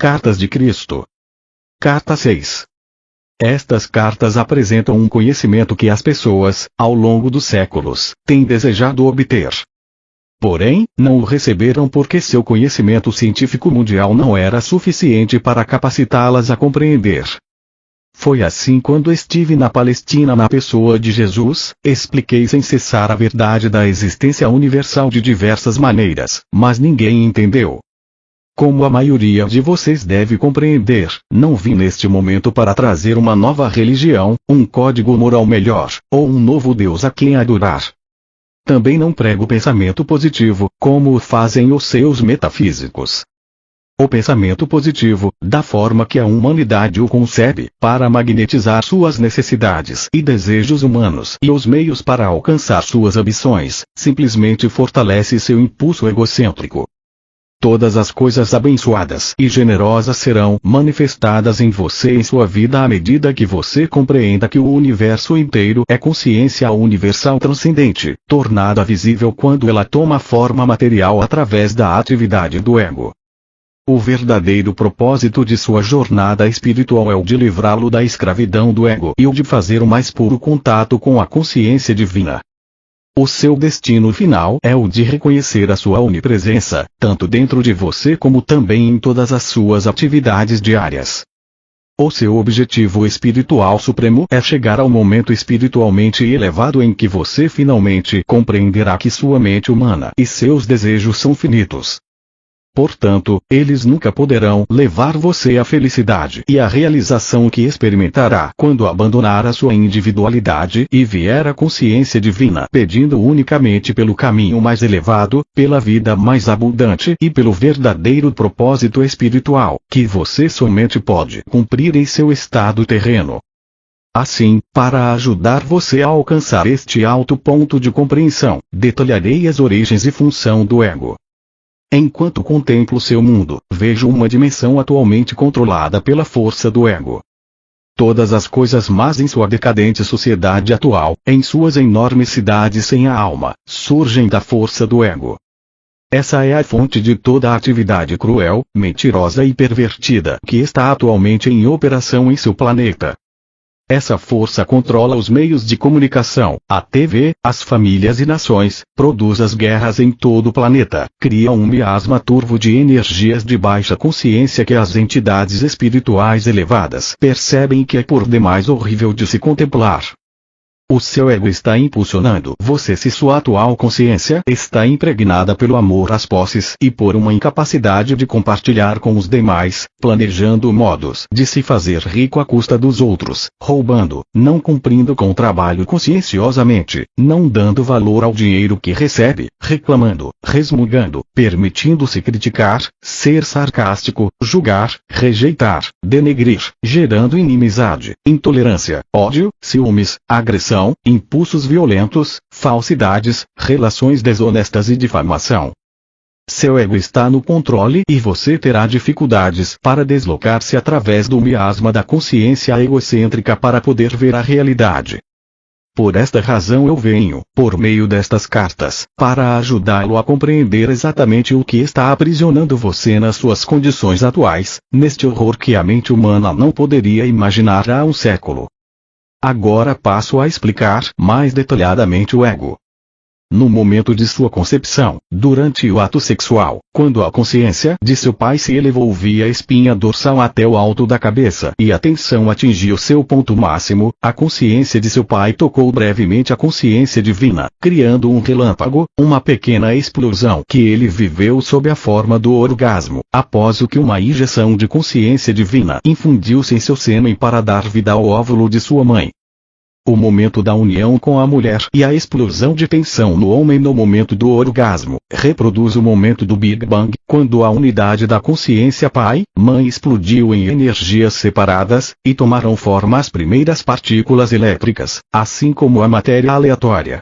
Cartas de Cristo. Carta 6. Estas cartas apresentam um conhecimento que as pessoas, ao longo dos séculos, têm desejado obter. Porém, não o receberam porque seu conhecimento científico mundial não era suficiente para capacitá-las a compreender. Foi assim quando estive na Palestina na pessoa de Jesus, expliquei sem cessar a verdade da existência universal de diversas maneiras, mas ninguém entendeu. Como a maioria de vocês deve compreender, não vim neste momento para trazer uma nova religião, um código moral melhor, ou um novo Deus a quem adorar. Também não prego pensamento positivo, como o fazem os seus metafísicos. O pensamento positivo, da forma que a humanidade o concebe, para magnetizar suas necessidades e desejos humanos e os meios para alcançar suas ambições, simplesmente fortalece seu impulso egocêntrico. Todas as coisas abençoadas e generosas serão manifestadas em você em sua vida à medida que você compreenda que o universo inteiro é consciência universal transcendente, tornada visível quando ela toma forma material através da atividade do ego. O verdadeiro propósito de sua jornada espiritual é o de livrá-lo da escravidão do ego e o de fazer o mais puro contato com a consciência divina. O seu destino final é o de reconhecer a sua onipresença, tanto dentro de você como também em todas as suas atividades diárias. O seu objetivo espiritual supremo é chegar ao momento espiritualmente elevado em que você finalmente compreenderá que sua mente humana e seus desejos são finitos. Portanto, eles nunca poderão levar você à felicidade e à realização que experimentará quando abandonar a sua individualidade e vier à consciência divina pedindo unicamente pelo caminho mais elevado, pela vida mais abundante e pelo verdadeiro propósito espiritual, que você somente pode cumprir em seu estado terreno. Assim, para ajudar você a alcançar este alto ponto de compreensão, detalharei as origens e função do ego. Enquanto contemplo seu mundo, vejo uma dimensão atualmente controlada pela força do ego. Todas as coisas más em sua decadente sociedade atual, em suas enormes cidades sem a alma, surgem da força do ego. Essa é a fonte de toda a atividade cruel, mentirosa e pervertida que está atualmente em operação em seu planeta. Essa força controla os meios de comunicação, a TV, as famílias e nações, produz as guerras em todo o planeta, cria um miasma turvo de energias de baixa consciência que as entidades espirituais elevadas percebem que é por demais horrível de se contemplar. O seu ego está impulsionando você se sua atual consciência está impregnada pelo amor às posses e por uma incapacidade de compartilhar com os demais, planejando modos de se fazer rico à custa dos outros, roubando, não cumprindo com o trabalho conscienciosamente, não dando valor ao dinheiro que recebe, reclamando, resmungando, permitindo-se criticar, ser sarcástico, julgar, rejeitar, denegrir, gerando inimizade, intolerância, ódio, ciúmes, agressão, impulsos violentos, falsidades, relações desonestas e difamação. Seu ego está no controle e você terá dificuldades para deslocar-se através do miasma da consciência egocêntrica para poder ver a realidade. Por esta razão eu venho, por meio destas cartas, para ajudá-lo a compreender exatamente o que está aprisionando você nas suas condições atuais, neste horror que a mente humana não poderia imaginar há um século. Agora passo a explicar mais detalhadamente o ego. No momento de sua concepção, durante o ato sexual, quando a consciência de seu pai se elevou via espinha dorsal até o alto da cabeça e a tensão atingiu seu ponto máximo, a consciência de seu pai tocou brevemente a consciência divina, criando um relâmpago, uma pequena explosão que ele viveu sob a forma do orgasmo, após o que uma injeção de consciência divina infundiu-se em seu sêmen para dar vida ao óvulo de sua mãe. O momento da união com a mulher e a explosão de tensão no homem no momento do orgasmo, reproduz o momento do Big Bang, quando a unidade da consciência pai-mãe explodiu em energias separadas, e tomaram forma as primeiras partículas elétricas, assim como a matéria aleatória.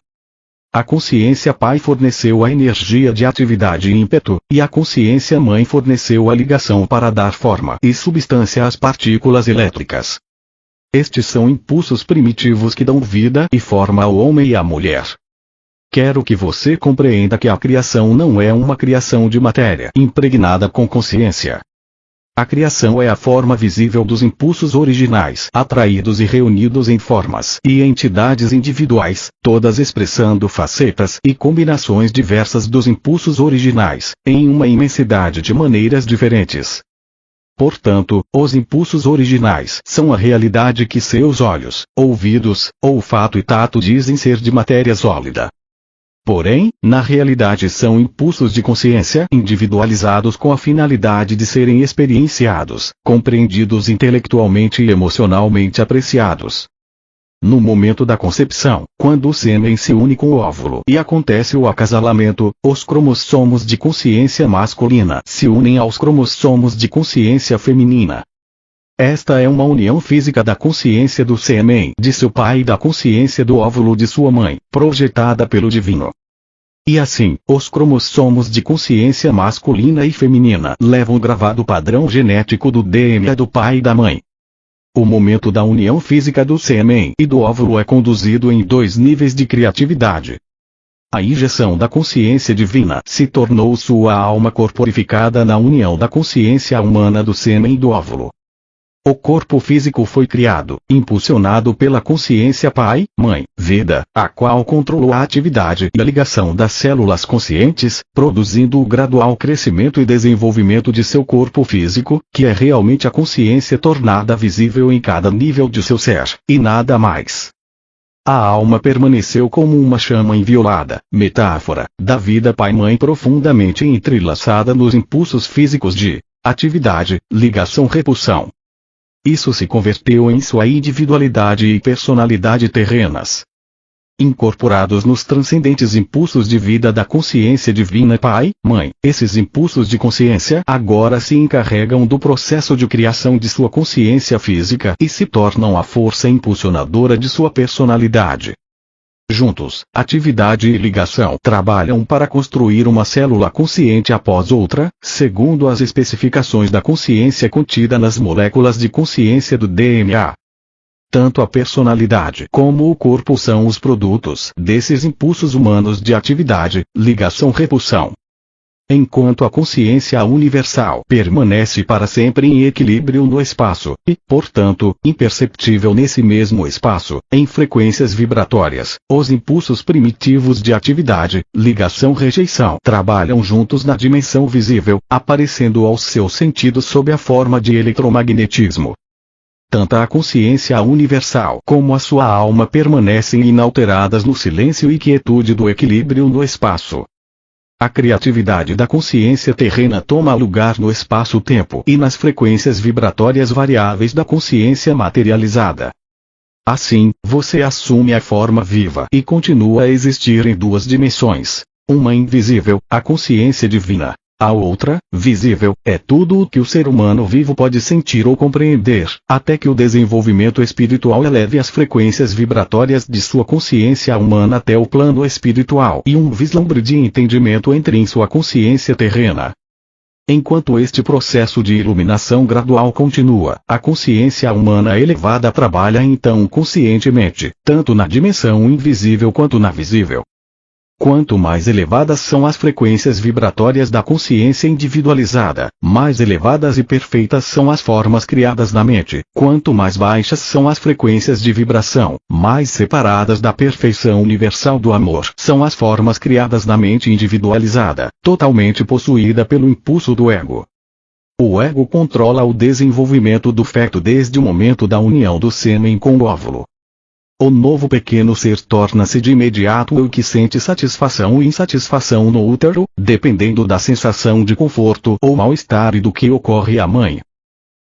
A consciência pai forneceu a energia de atividade e ímpeto, e a consciência mãe forneceu a ligação para dar forma e substância às partículas elétricas. Estes são impulsos primitivos que dão vida e forma ao homem e à mulher. Quero que você compreenda que a criação não é uma criação de matéria impregnada com consciência. A criação é a forma visível dos impulsos originais, atraídos e reunidos em formas e entidades individuais, todas expressando facetas e combinações diversas dos impulsos originais, em uma imensidade de maneiras diferentes. Portanto, os impulsos originais são a realidade que seus olhos, ouvidos, olfato e tato dizem ser de matéria sólida. Porém, na realidade são impulsos de consciência individualizados com a finalidade de serem experienciados, compreendidos intelectualmente e emocionalmente apreciados. No momento da concepção, quando o sêmen se une com o óvulo e acontece o acasalamento, os cromossomos de consciência masculina se unem aos cromossomos de consciência feminina. Esta é uma união física da consciência do sêmen de seu pai e da consciência do óvulo de sua mãe, projetada pelo divino. E assim, os cromossomos de consciência masculina e feminina levam o gravado padrão genético do DNA do pai e da mãe. O momento da união física do sêmen e do óvulo é conduzido em 2 níveis de criatividade. A injeção da consciência divina se tornou sua alma corporificada na união da consciência humana do sêmen e do óvulo. O corpo físico foi criado, impulsionado pela consciência pai, mãe, Veda, a qual controlou a atividade e a ligação das células conscientes, produzindo o gradual crescimento e desenvolvimento de seu corpo físico, que é realmente a consciência tornada visível em cada nível de seu ser, e nada mais. A alma permaneceu como uma chama inviolada, metáfora, da vida pai-mãe profundamente entrelaçada nos impulsos físicos de atividade, ligação-repulsão. Isso se converteu em sua individualidade e personalidade terrenas. Incorporados nos transcendentes impulsos de vida da consciência divina pai, mãe, esses impulsos de consciência agora se encarregam do processo de criação de sua consciência física e se tornam a força impulsionadora de sua personalidade. Juntos, atividade e ligação trabalham para construir uma célula consciente após outra, segundo as especificações da consciência contida nas moléculas de consciência do DNA. Tanto a personalidade como o corpo são os produtos desses impulsos humanos de atividade, ligação-repulsão. Enquanto a consciência universal permanece para sempre em equilíbrio no espaço, e, portanto, imperceptível nesse mesmo espaço, em frequências vibratórias, os impulsos primitivos de atividade, ligação-rejeição trabalham juntos na dimensão visível, aparecendo aos seus sentidos sob a forma de eletromagnetismo. Tanto a consciência universal como a sua alma permanecem inalteradas no silêncio e quietude do equilíbrio no espaço. A criatividade da consciência terrena toma lugar no espaço-tempo e nas frequências vibratórias variáveis da consciência materializada. Assim, você assume a forma viva e continua a existir em 2 dimensões. Uma invisível, a consciência divina. A outra, visível, é tudo o que o ser humano vivo pode sentir ou compreender, até que o desenvolvimento espiritual eleve as frequências vibratórias de sua consciência humana até o plano espiritual e um vislumbre de entendimento entre em sua consciência terrena. Enquanto este processo de iluminação gradual continua, a consciência humana elevada trabalha então conscientemente, tanto na dimensão invisível quanto na visível. Quanto mais elevadas são as frequências vibratórias da consciência individualizada, mais elevadas e perfeitas são as formas criadas na mente. Quanto mais baixas são as frequências de vibração, mais separadas da perfeição universal do amor são as formas criadas na mente individualizada, totalmente possuída pelo impulso do ego. O ego controla o desenvolvimento do feto desde o momento da união do sêmen com o óvulo. O novo pequeno ser torna-se de imediato o que sente satisfação ou insatisfação no útero, dependendo da sensação de conforto ou mal-estar e do que ocorre à mãe.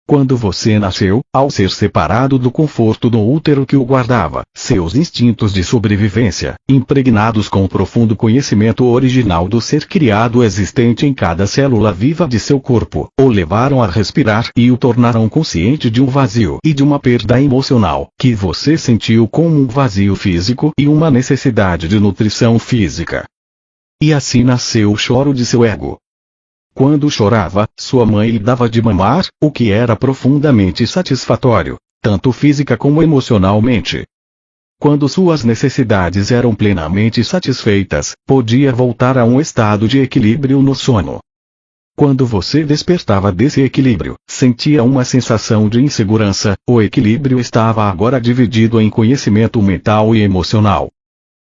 Quando você nasceu, ao ser separado do conforto do útero que o guardava, seus instintos de sobrevivência, impregnados com o profundo conhecimento original do ser criado existente em cada célula viva de seu corpo, o levaram a respirar e o tornaram consciente de um vazio e de uma perda emocional, que você sentiu como um vazio físico e uma necessidade de nutrição física. E assim nasceu o choro de seu ego. Quando chorava, sua mãe lhe dava de mamar, o que era profundamente satisfatório, tanto física como emocionalmente. Quando suas necessidades eram plenamente satisfeitas, podia voltar a um estado de equilíbrio no sono. Quando você despertava desse equilíbrio, sentia uma sensação de insegurança. O equilíbrio estava agora dividido em conhecimento mental e emocional.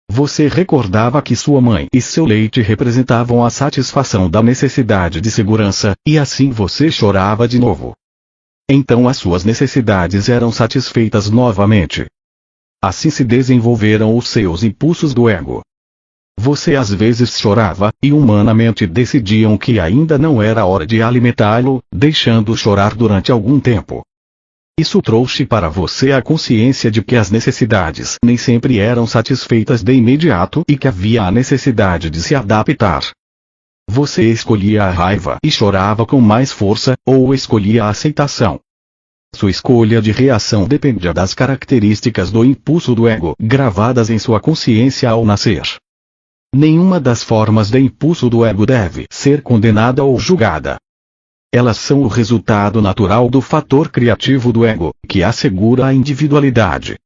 Você recordava que sua mãe e seu leite representavam a satisfação da necessidade de segurança, e assim você chorava de novo. Então as suas necessidades eram satisfeitas novamente. Assim se desenvolveram os seus impulsos do ego. Você às vezes chorava, e humanamente decidiam que ainda não era hora de alimentá-lo, deixando-o chorar durante algum tempo. Isso trouxe para você a consciência de que as necessidades nem sempre eram satisfeitas de imediato e que havia a necessidade de se adaptar. Você escolhia a raiva e chorava com mais força, ou escolhia a aceitação. Sua escolha de reação dependia das características do impulso do ego gravadas em sua consciência ao nascer. Nenhuma das formas de impulso do ego deve ser condenada ou julgada. Elas são o resultado natural do fator criativo do ego, que assegura a individualidade.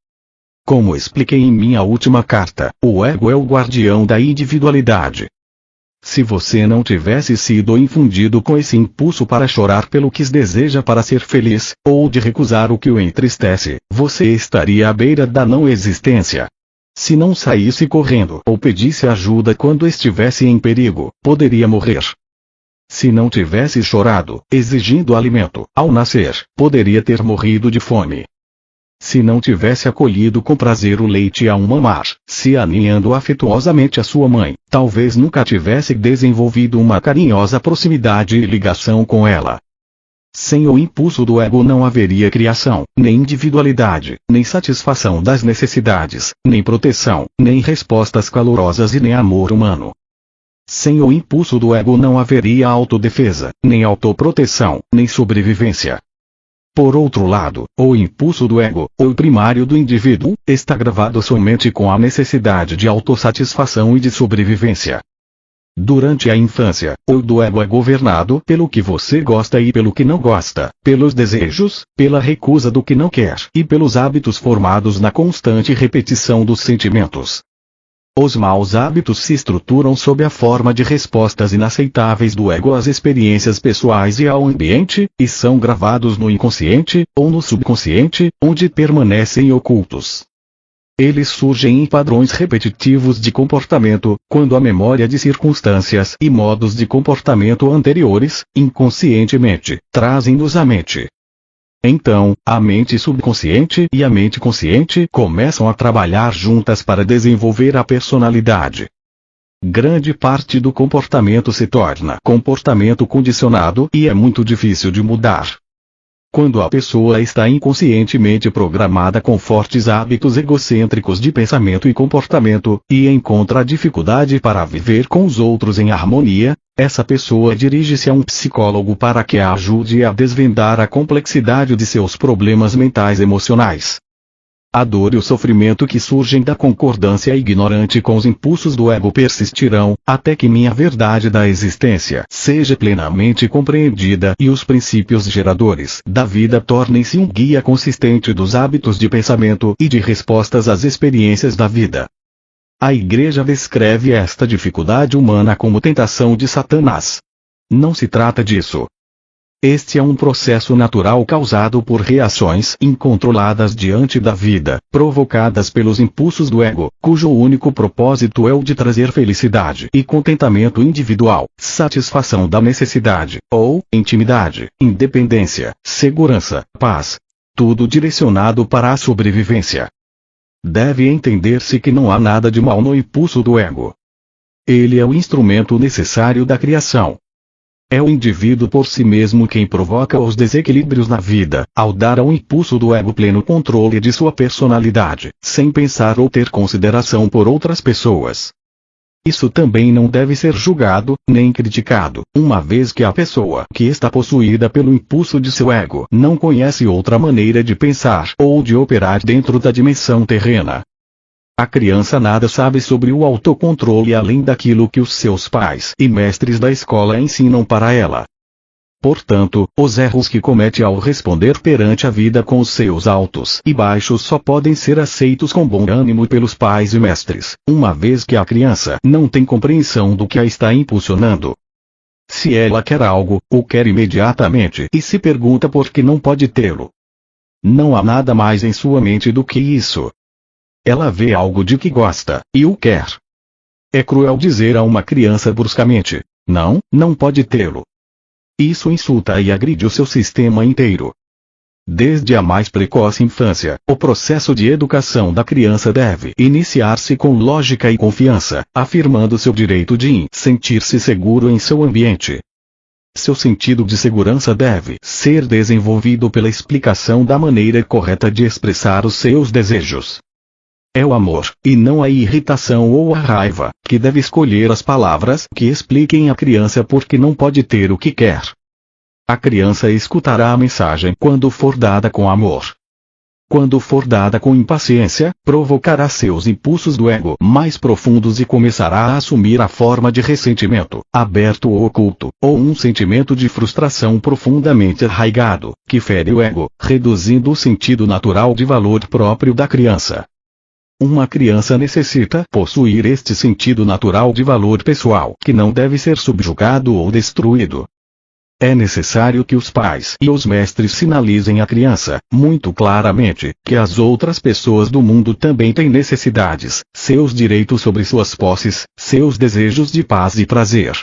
Como expliquei em minha última carta, o ego é o guardião da individualidade. Se você não tivesse sido infundido com esse impulso para chorar pelo que deseja para ser feliz, ou de recusar o que o entristece, você estaria à beira da não existência. Se não saísse correndo ou pedisse ajuda quando estivesse em perigo, poderia morrer. Se não tivesse chorado, exigindo alimento, ao nascer, poderia ter morrido de fome. Se não tivesse acolhido com prazer o leite ao mamar, se aninhando afetuosamente a sua mãe, talvez nunca tivesse desenvolvido uma carinhosa proximidade e ligação com ela. Sem o impulso do ego não haveria criação, nem individualidade, nem satisfação das necessidades, nem proteção, nem respostas calorosas e nem amor humano. Sem o impulso do ego não haveria autodefesa, nem autoproteção, nem sobrevivência. Por outro lado, o impulso do ego, o primário do indivíduo, está gravado somente com a necessidade de autossatisfação e de sobrevivência. Durante a infância, o do ego é governado pelo que você gosta e pelo que não gosta, pelos desejos, pela recusa do que não quer e pelos hábitos formados na constante repetição dos sentimentos. Os maus hábitos se estruturam sob a forma de respostas inaceitáveis do ego às experiências pessoais e ao ambiente, e são gravados no inconsciente, ou no subconsciente, onde permanecem ocultos. Eles surgem em padrões repetitivos de comportamento, quando a memória de circunstâncias e modos de comportamento anteriores, inconscientemente, trazem-nos à mente. Então, a mente subconsciente e a mente consciente começam a trabalhar juntas para desenvolver a personalidade. Grande parte do comportamento se torna comportamento condicionado e é muito difícil de mudar. Quando a pessoa está inconscientemente programada com fortes hábitos egocêntricos de pensamento e comportamento, e encontra dificuldade para viver com os outros em harmonia, essa pessoa dirige-se a um psicólogo para que a ajude a desvendar a complexidade de seus problemas mentais e emocionais. A dor e o sofrimento que surgem da concordância ignorante com os impulsos do ego persistirão, até que minha verdade da existência seja plenamente compreendida e os princípios geradores da vida tornem-se um guia consistente dos hábitos de pensamento e de respostas às experiências da vida. A Igreja descreve esta dificuldade humana como tentação de Satanás. Não se trata disso. Este é um processo natural causado por reações incontroladas diante da vida, provocadas pelos impulsos do ego, cujo único propósito é o de trazer felicidade e contentamento individual, satisfação da necessidade, ou intimidade, independência, segurança, paz. Tudo direcionado para a sobrevivência. Deve entender-se que não há nada de mal no impulso do ego. Ele é o instrumento necessário da criação. É o indivíduo por si mesmo quem provoca os desequilíbrios na vida, ao dar ao impulso do ego pleno controle de sua personalidade, sem pensar ou ter consideração por outras pessoas. Isso também não deve ser julgado, nem criticado, uma vez que a pessoa que está possuída pelo impulso de seu ego não conhece outra maneira de pensar ou de operar dentro da dimensão terrena. A criança nada sabe sobre o autocontrole além daquilo que os seus pais e mestres da escola ensinam para ela. Portanto, os erros que comete ao responder perante a vida com os seus altos e baixos só podem ser aceitos com bom ânimo pelos pais e mestres, uma vez que a criança não tem compreensão do que a está impulsionando. Se ela quer algo, o quer imediatamente e se pergunta por que não pode tê-lo. Não há nada mais em sua mente do que isso. Ela vê algo de que gosta, e o quer. É cruel dizer a uma criança bruscamente: não, não pode tê-lo. Isso insulta e agride o seu sistema inteiro. Desde a mais precoce infância, o processo de educação da criança deve iniciar-se com lógica e confiança, afirmando seu direito de sentir-se seguro em seu ambiente. Seu sentido de segurança deve ser desenvolvido pela explicação da maneira correta de expressar os seus desejos. É o amor, e não a irritação ou a raiva, que deve escolher as palavras que expliquem à criança por que não pode ter o que quer. A criança escutará a mensagem quando for dada com amor. Quando for dada com impaciência, provocará seus impulsos do ego mais profundos e começará a assumir a forma de ressentimento, aberto ou oculto, ou um sentimento de frustração profundamente arraigado, que fere o ego, reduzindo o sentido natural de valor próprio da criança. Uma criança necessita possuir este sentido natural de valor pessoal, que não deve ser subjugado ou destruído. É necessário que os pais e os mestres sinalizem à criança, muito claramente, que as outras pessoas do mundo também têm necessidades, seus direitos sobre suas posses, seus desejos de paz e prazer.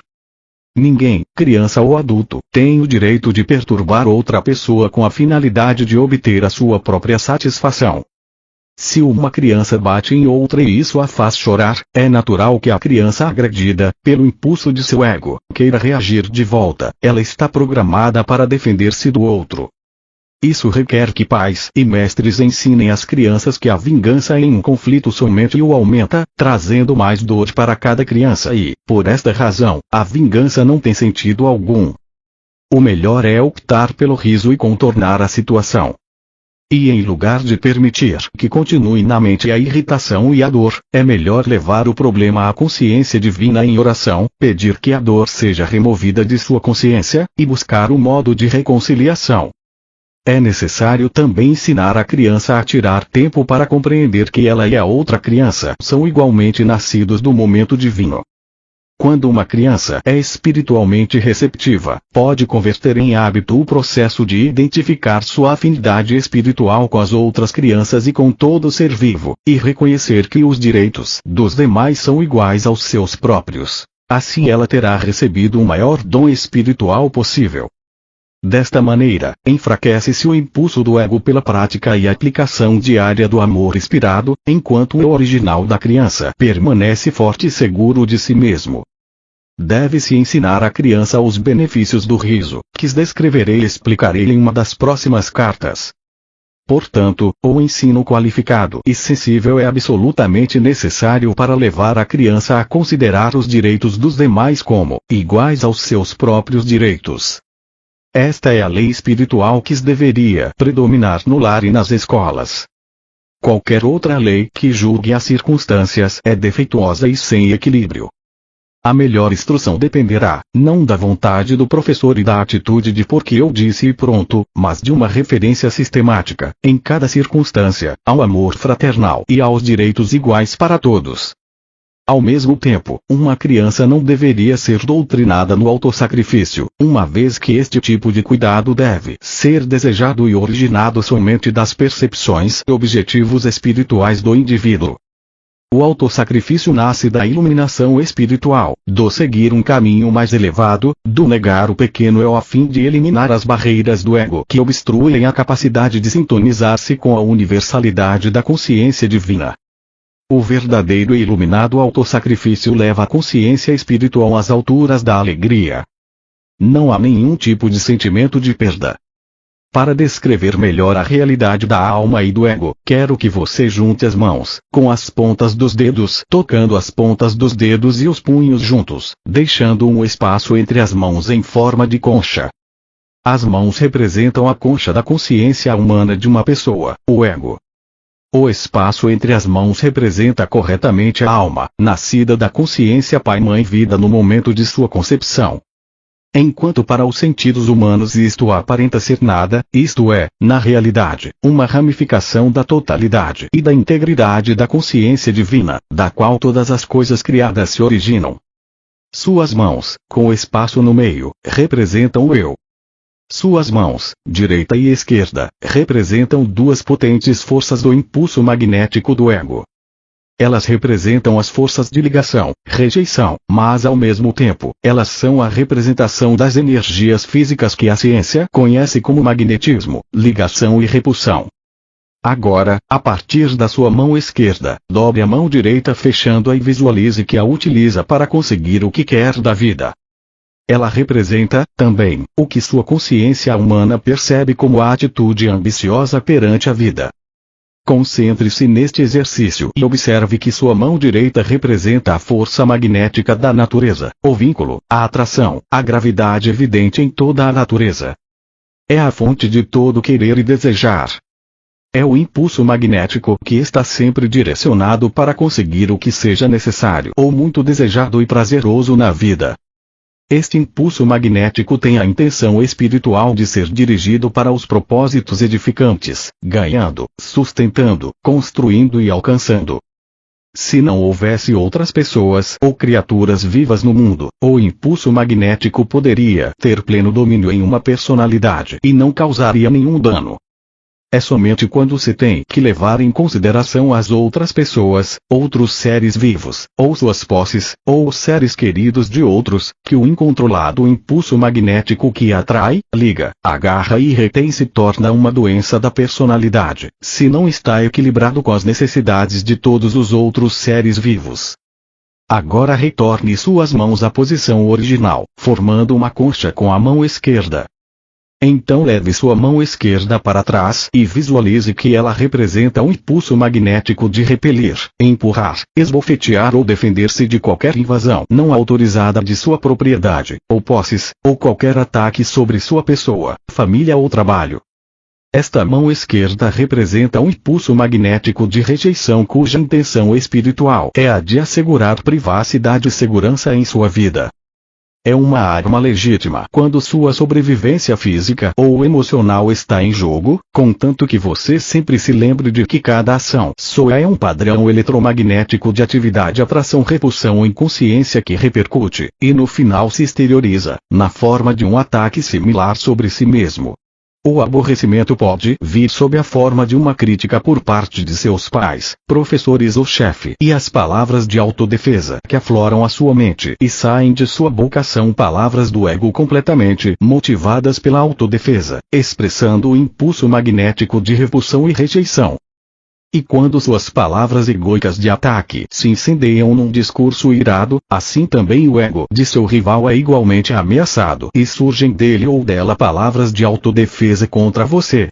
Ninguém, criança ou adulto, tem o direito de perturbar outra pessoa com a finalidade de obter a sua própria satisfação. Se uma criança bate em outra e isso a faz chorar, é natural que a criança agredida, pelo impulso de seu ego, queira reagir de volta. Ela está programada para defender-se do outro. Isso requer que pais e mestres ensinem às crianças que a vingança em um conflito somente o aumenta, trazendo mais dor para cada criança e, por esta razão, a vingança não tem sentido algum. O melhor é optar pelo riso e contornar a situação. E em lugar de permitir que continue na mente a irritação e a dor, é melhor levar o problema à consciência divina em oração, pedir que a dor seja removida de sua consciência, e buscar um modo de reconciliação. É necessário também ensinar a criança a tirar tempo para compreender que ela e a outra criança são igualmente nascidos do momento divino. Quando uma criança é espiritualmente receptiva, pode converter em hábito o processo de identificar sua afinidade espiritual com as outras crianças e com todo ser vivo, e reconhecer que os direitos dos demais são iguais aos seus próprios. Assim ela terá recebido o maior dom espiritual possível. Desta maneira, enfraquece-se o impulso do ego pela prática e aplicação diária do amor inspirado, enquanto o original da criança permanece forte e seguro de si mesmo. Deve-se ensinar à criança os benefícios do riso, que descreverei e explicarei em uma das próximas cartas. Portanto, o ensino qualificado e sensível é absolutamente necessário para levar a criança a considerar os direitos dos demais como iguais aos seus próprios direitos. Esta é a lei espiritual que deveria predominar no lar e nas escolas. Qualquer outra lei que julgue as circunstâncias é defeituosa e sem equilíbrio. A melhor instrução dependerá, não da vontade do professor e da atitude de porque eu disse e pronto, mas de uma referência sistemática, em cada circunstância, ao amor fraternal e aos direitos iguais para todos. Ao mesmo tempo, uma criança não deveria ser doutrinada no autossacrifício, uma vez que este tipo de cuidado deve ser desejado e originado somente das percepções e objetivos espirituais do indivíduo. O autossacrifício nasce da iluminação espiritual, do seguir um caminho mais elevado, do negar o pequeno eu a fim de eliminar as barreiras do ego que obstruem a capacidade de sintonizar-se com a universalidade da consciência divina. O verdadeiro e iluminado autossacrifício leva a consciência espiritual às alturas da alegria. Não há nenhum tipo de sentimento de perda. Para descrever melhor a realidade da alma e do ego, quero que você junte as mãos, com as pontas dos dedos, tocando as pontas dos dedos e os punhos juntos, deixando um espaço entre as mãos em forma de concha. As mãos representam a concha da consciência humana de uma pessoa, o ego. O espaço entre as mãos representa corretamente a alma, nascida da consciência Pai-Mãe-Vida no momento de sua concepção. Enquanto para os sentidos humanos isto aparenta ser nada, isto é, na realidade, uma ramificação da totalidade e da integridade da consciência divina, da qual todas as coisas criadas se originam. Suas mãos, com o espaço no meio, representam o eu. Suas mãos, direita e esquerda, representam duas potentes forças do impulso magnético do ego. Elas representam as forças de ligação, rejeição, mas ao mesmo tempo, elas são a representação das energias físicas que a ciência conhece como magnetismo, ligação e repulsão. Agora, a partir da sua mão esquerda, dobre a mão direita fechando-a e visualize que a utiliza para conseguir o que quer da vida. Ela representa, também, o que sua consciência humana percebe como a atitude ambiciosa perante a vida. Concentre-se neste exercício e observe que sua mão direita representa a força magnética da natureza, o vínculo, a atração, a gravidade evidente em toda a natureza. É a fonte de todo querer e desejar. É o impulso magnético que está sempre direcionado para conseguir o que seja necessário ou muito desejado e prazeroso na vida. Este impulso magnético tem a intenção espiritual de ser dirigido para os propósitos edificantes, ganhando, sustentando, construindo e alcançando. Se não houvesse outras pessoas ou criaturas vivas no mundo, o impulso magnético poderia ter pleno domínio em uma personalidade e não causaria nenhum dano. É somente quando se tem que levar em consideração as outras pessoas, outros seres vivos, ou suas posses, ou os seres queridos de outros, que o incontrolado impulso magnético que atrai, liga, agarra e retém se torna uma doença da personalidade, se não está equilibrado com as necessidades de todos os outros seres vivos. Agora retorne suas mãos à posição original, formando uma concha com a mão esquerda. Então leve sua mão esquerda para trás e visualize que ela representa um impulso magnético de repelir, empurrar, esbofetear ou defender-se de qualquer invasão não autorizada de sua propriedade, ou posses, ou qualquer ataque sobre sua pessoa, família ou trabalho. Esta mão esquerda representa um impulso magnético de rejeição cuja intenção espiritual é a de assegurar privacidade e segurança em sua vida. É uma arma legítima quando sua sobrevivência física ou emocional está em jogo, contanto que você sempre se lembre de que cada ação sua é um padrão eletromagnético de atividade, atração, repulsão ou inconsciência que repercute, e no final se exterioriza, na forma de um ataque similar sobre si mesmo. O aborrecimento pode vir sob a forma de uma crítica por parte de seus pais, professores ou chefe, e as palavras de autodefesa que afloram a sua mente e saem de sua boca são palavras do ego completamente motivadas pela autodefesa, expressando o impulso magnético de repulsão e rejeição. E quando suas palavras egóicas de ataque se incendeiam num discurso irado, assim também o ego de seu rival é igualmente ameaçado e surgem dele ou dela palavras de autodefesa contra você.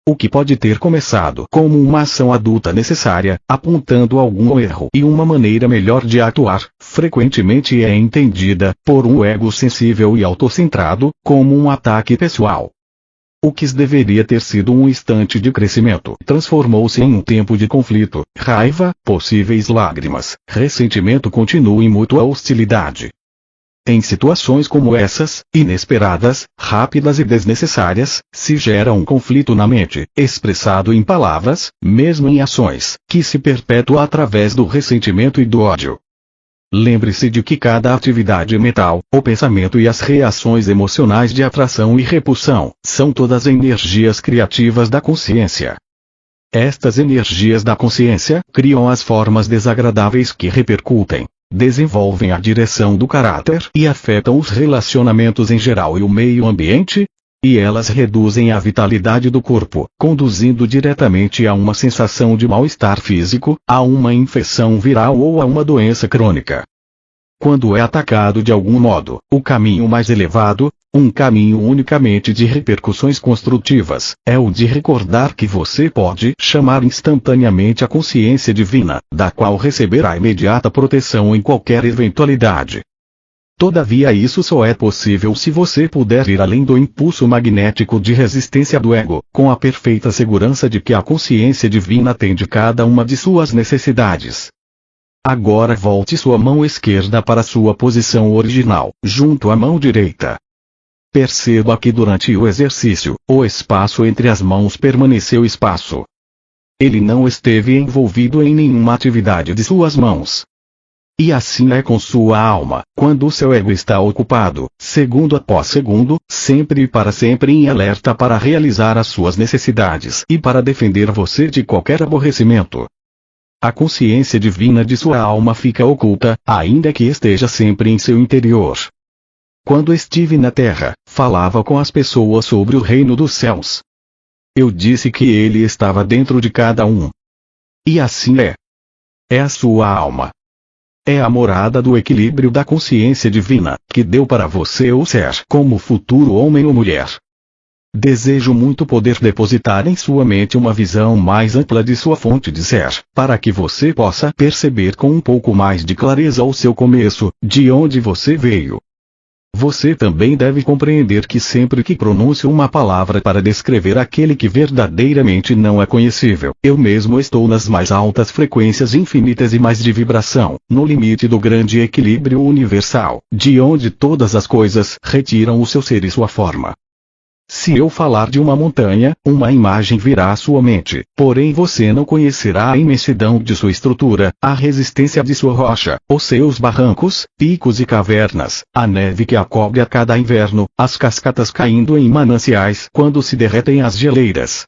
O que pode ter começado como uma ação adulta necessária, apontando algum erro e uma maneira melhor de atuar, frequentemente é entendida, por um ego sensível e autocentrado, como um ataque pessoal. O que deveria ter sido um instante de crescimento transformou-se em um tempo de conflito, raiva, possíveis lágrimas, ressentimento contínuo e mútua hostilidade. Em situações como essas, inesperadas, rápidas e desnecessárias, se gera um conflito na mente, expressado em palavras, mesmo em ações, que se perpetua através do ressentimento e do ódio. Lembre-se de que cada atividade mental, o pensamento e as reações emocionais de atração e repulsão, são todas energias criativas da consciência. Estas energias da consciência criam as formas desagradáveis que repercutem, desenvolvem a direção do caráter e afetam os relacionamentos em geral e o meio ambiente, e elas reduzem a vitalidade do corpo, conduzindo diretamente a uma sensação de mal-estar físico, a uma infecção viral ou a uma doença crônica. Quando é atacado de algum modo, o caminho mais elevado, um caminho unicamente de repercussões construtivas, é o de recordar que você pode chamar instantaneamente a consciência divina, da qual receberá imediata proteção em qualquer eventualidade. Todavia isso só é possível se você puder ir além do impulso magnético de resistência do ego, com a perfeita segurança de que a consciência divina atende cada uma de suas necessidades. Agora volte sua mão esquerda para sua posição original, junto à mão direita. Perceba que durante o exercício, o espaço entre as mãos permaneceu espaço. Ele não esteve envolvido em nenhuma atividade de suas mãos. E assim é com sua alma, quando o seu ego está ocupado, segundo após segundo, sempre e para sempre em alerta para realizar as suas necessidades e para defender você de qualquer aborrecimento. A consciência divina de sua alma fica oculta, ainda que esteja sempre em seu interior. Quando estive na terra, falava com as pessoas sobre o reino dos céus. Eu disse que ele estava dentro de cada um. E assim é. É a sua alma. É a morada do equilíbrio da consciência divina, que deu para você o ser como futuro homem ou mulher. Desejo muito poder depositar em sua mente uma visão mais ampla de sua fonte de ser, para que você possa perceber com um pouco mais de clareza o seu começo, de onde você veio. Você também deve compreender que sempre que pronuncio uma palavra para descrever aquele que verdadeiramente não é conhecível, eu mesmo estou nas mais altas frequências infinitas e mais de vibração, no limite do grande equilíbrio universal, de onde todas as coisas retiram o seu ser e sua forma. Se eu falar de uma montanha, uma imagem virá à sua mente, porém você não conhecerá a imensidão de sua estrutura, a resistência de sua rocha, os seus barrancos, picos e cavernas, a neve que a cobre a cada inverno, as cascatas caindo em mananciais quando se derretem as geleiras.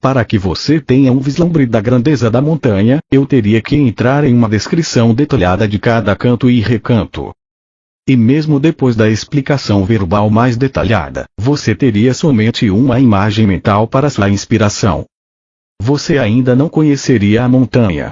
Para que você tenha um vislumbre da grandeza da montanha, eu teria que entrar em uma descrição detalhada de cada canto e recanto. E mesmo depois da explicação verbal mais detalhada, você teria somente uma imagem mental para sua inspiração. Você ainda não conheceria a montanha.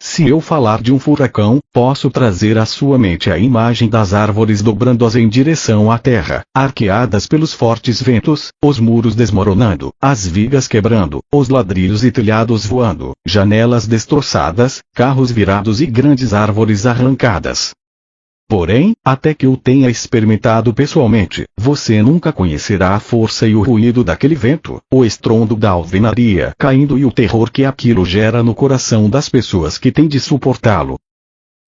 Se eu falar de um furacão, posso trazer à sua mente a imagem das árvores dobrando-as em direção à terra, arqueadas pelos fortes ventos, os muros desmoronando, as vigas quebrando, os ladrilhos e telhados voando, janelas destroçadas, carros virados e grandes árvores arrancadas. Porém, até que o tenha experimentado pessoalmente, você nunca conhecerá a força e o ruído daquele vento, o estrondo da alvenaria caindo e o terror que aquilo gera no coração das pessoas que têm de suportá-lo.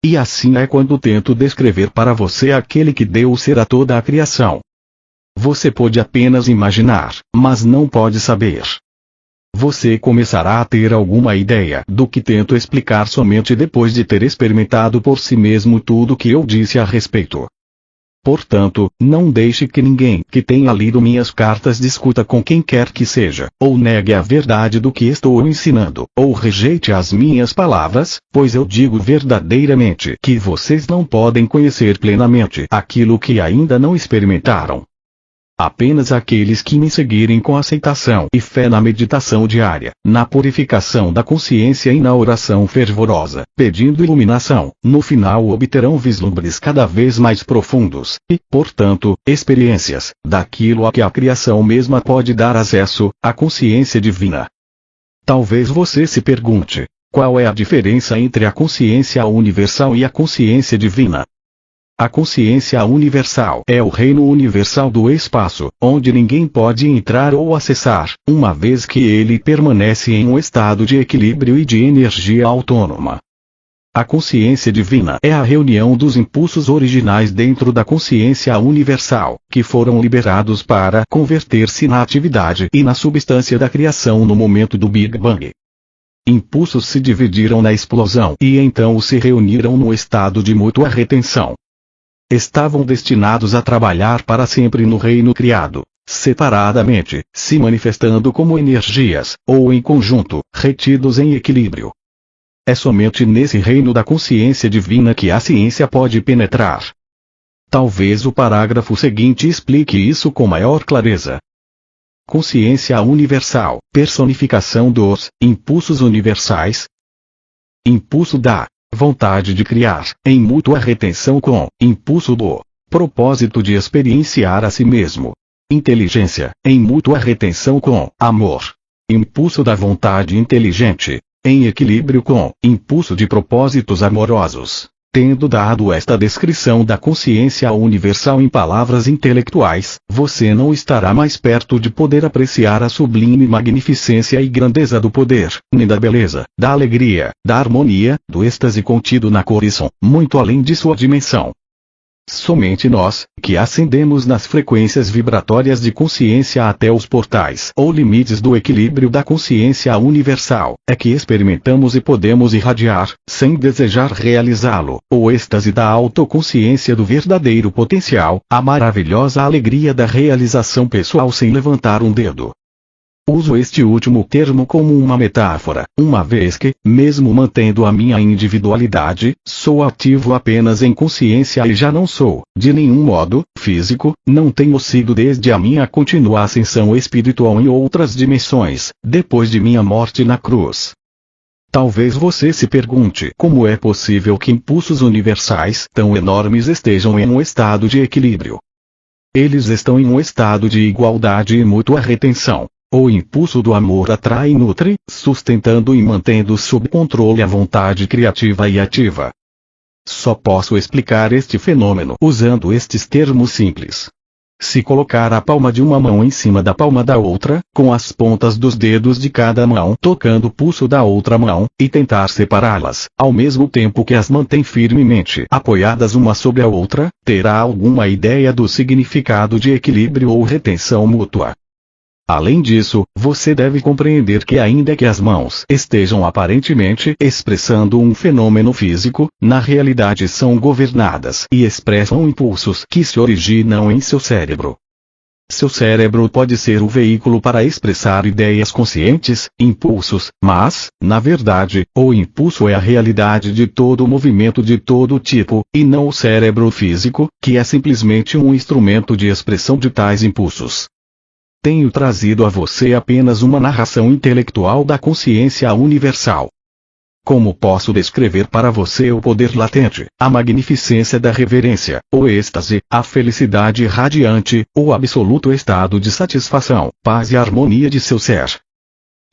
E assim é quando tento descrever para você aquele que deu o ser a toda a criação. Você pode apenas imaginar, mas não pode saber. Você começará a ter alguma ideia do que tento explicar somente depois de ter experimentado por si mesmo tudo o que eu disse a respeito. Portanto, não deixe que ninguém que tenha lido minhas cartas discuta com quem quer que seja, ou negue a verdade do que estou ensinando, ou rejeite as minhas palavras, pois eu digo verdadeiramente que vocês não podem conhecer plenamente aquilo que ainda não experimentaram. Apenas aqueles que me seguirem com aceitação e fé na meditação diária, na purificação da consciência e na oração fervorosa, pedindo iluminação, no final obterão vislumbres cada vez mais profundos, e, portanto, experiências, daquilo a que a criação mesma pode dar acesso, a consciência divina. Talvez você se pergunte, qual é a diferença entre a consciência universal e a consciência divina? A consciência universal é o reino universal do espaço, onde ninguém pode entrar ou acessar, uma vez que ele permanece em um estado de equilíbrio e de energia autônoma. A consciência divina é a reunião dos impulsos originais dentro da consciência universal, que foram liberados para converter-se na atividade e na substância da criação no momento do Big Bang. Impulsos se dividiram na explosão e então se reuniram no estado de mútua retenção. Estavam destinados a trabalhar para sempre no reino criado, separadamente, se manifestando como energias, ou em conjunto, retidos em equilíbrio. É somente nesse reino da consciência divina que a ciência pode penetrar. Talvez o parágrafo seguinte explique isso com maior clareza. Consciência universal, personificação dos impulsos universais. Impulso da vontade de criar, em mútua retenção com impulso do propósito de experienciar a si mesmo. Inteligência, em mútua retenção com amor. Impulso da vontade inteligente, em equilíbrio com impulso de propósitos amorosos. Tendo dado esta descrição da consciência universal em palavras intelectuais, você não estará mais perto de poder apreciar a sublime magnificência e grandeza do poder, nem da beleza, da alegria, da harmonia, do êxtase contido na cor e som, muito além de sua dimensão. Somente nós, que ascendemos nas frequências vibratórias de consciência até os portais ou limites do equilíbrio da consciência universal, é que experimentamos e podemos irradiar, sem desejar realizá-lo, o êxtase da autoconsciência do verdadeiro potencial, a maravilhosa alegria da realização pessoal sem levantar um dedo. Uso este último termo como uma metáfora, uma vez que, mesmo mantendo a minha individualidade, sou ativo apenas em consciência e já não sou, de nenhum modo, físico, não tenho sido desde a minha contínua ascensão espiritual em outras dimensões, depois de minha morte na cruz. Talvez você se pergunte como é possível que impulsos universais tão enormes estejam em um estado de equilíbrio. Eles estão em um estado de igualdade e mútua retenção. O impulso do amor atrai e nutre, sustentando e mantendo sob controle a vontade criativa e ativa. Só posso explicar este fenômeno usando estes termos simples. Se colocar a palma de uma mão em cima da palma da outra, com as pontas dos dedos de cada mão tocando o pulso da outra mão, e tentar separá-las, ao mesmo tempo que as mantém firmemente apoiadas uma sobre a outra, terá alguma ideia do significado de equilíbrio ou retenção mútua. Além disso, você deve compreender que ainda que as mãos estejam aparentemente expressando um fenômeno físico, na realidade são governadas e expressam impulsos que se originam em seu cérebro. Seu cérebro pode ser o veículo para expressar ideias conscientes, impulsos, mas, na verdade, o impulso é a realidade de todo movimento de todo tipo, e não o cérebro físico, que é simplesmente um instrumento de expressão de tais impulsos. Tenho trazido a você apenas uma narração intelectual da consciência universal. Como posso descrever para você o poder latente, a magnificência da reverência, o êxtase, a felicidade radiante, o absoluto estado de satisfação, paz e harmonia de seu ser?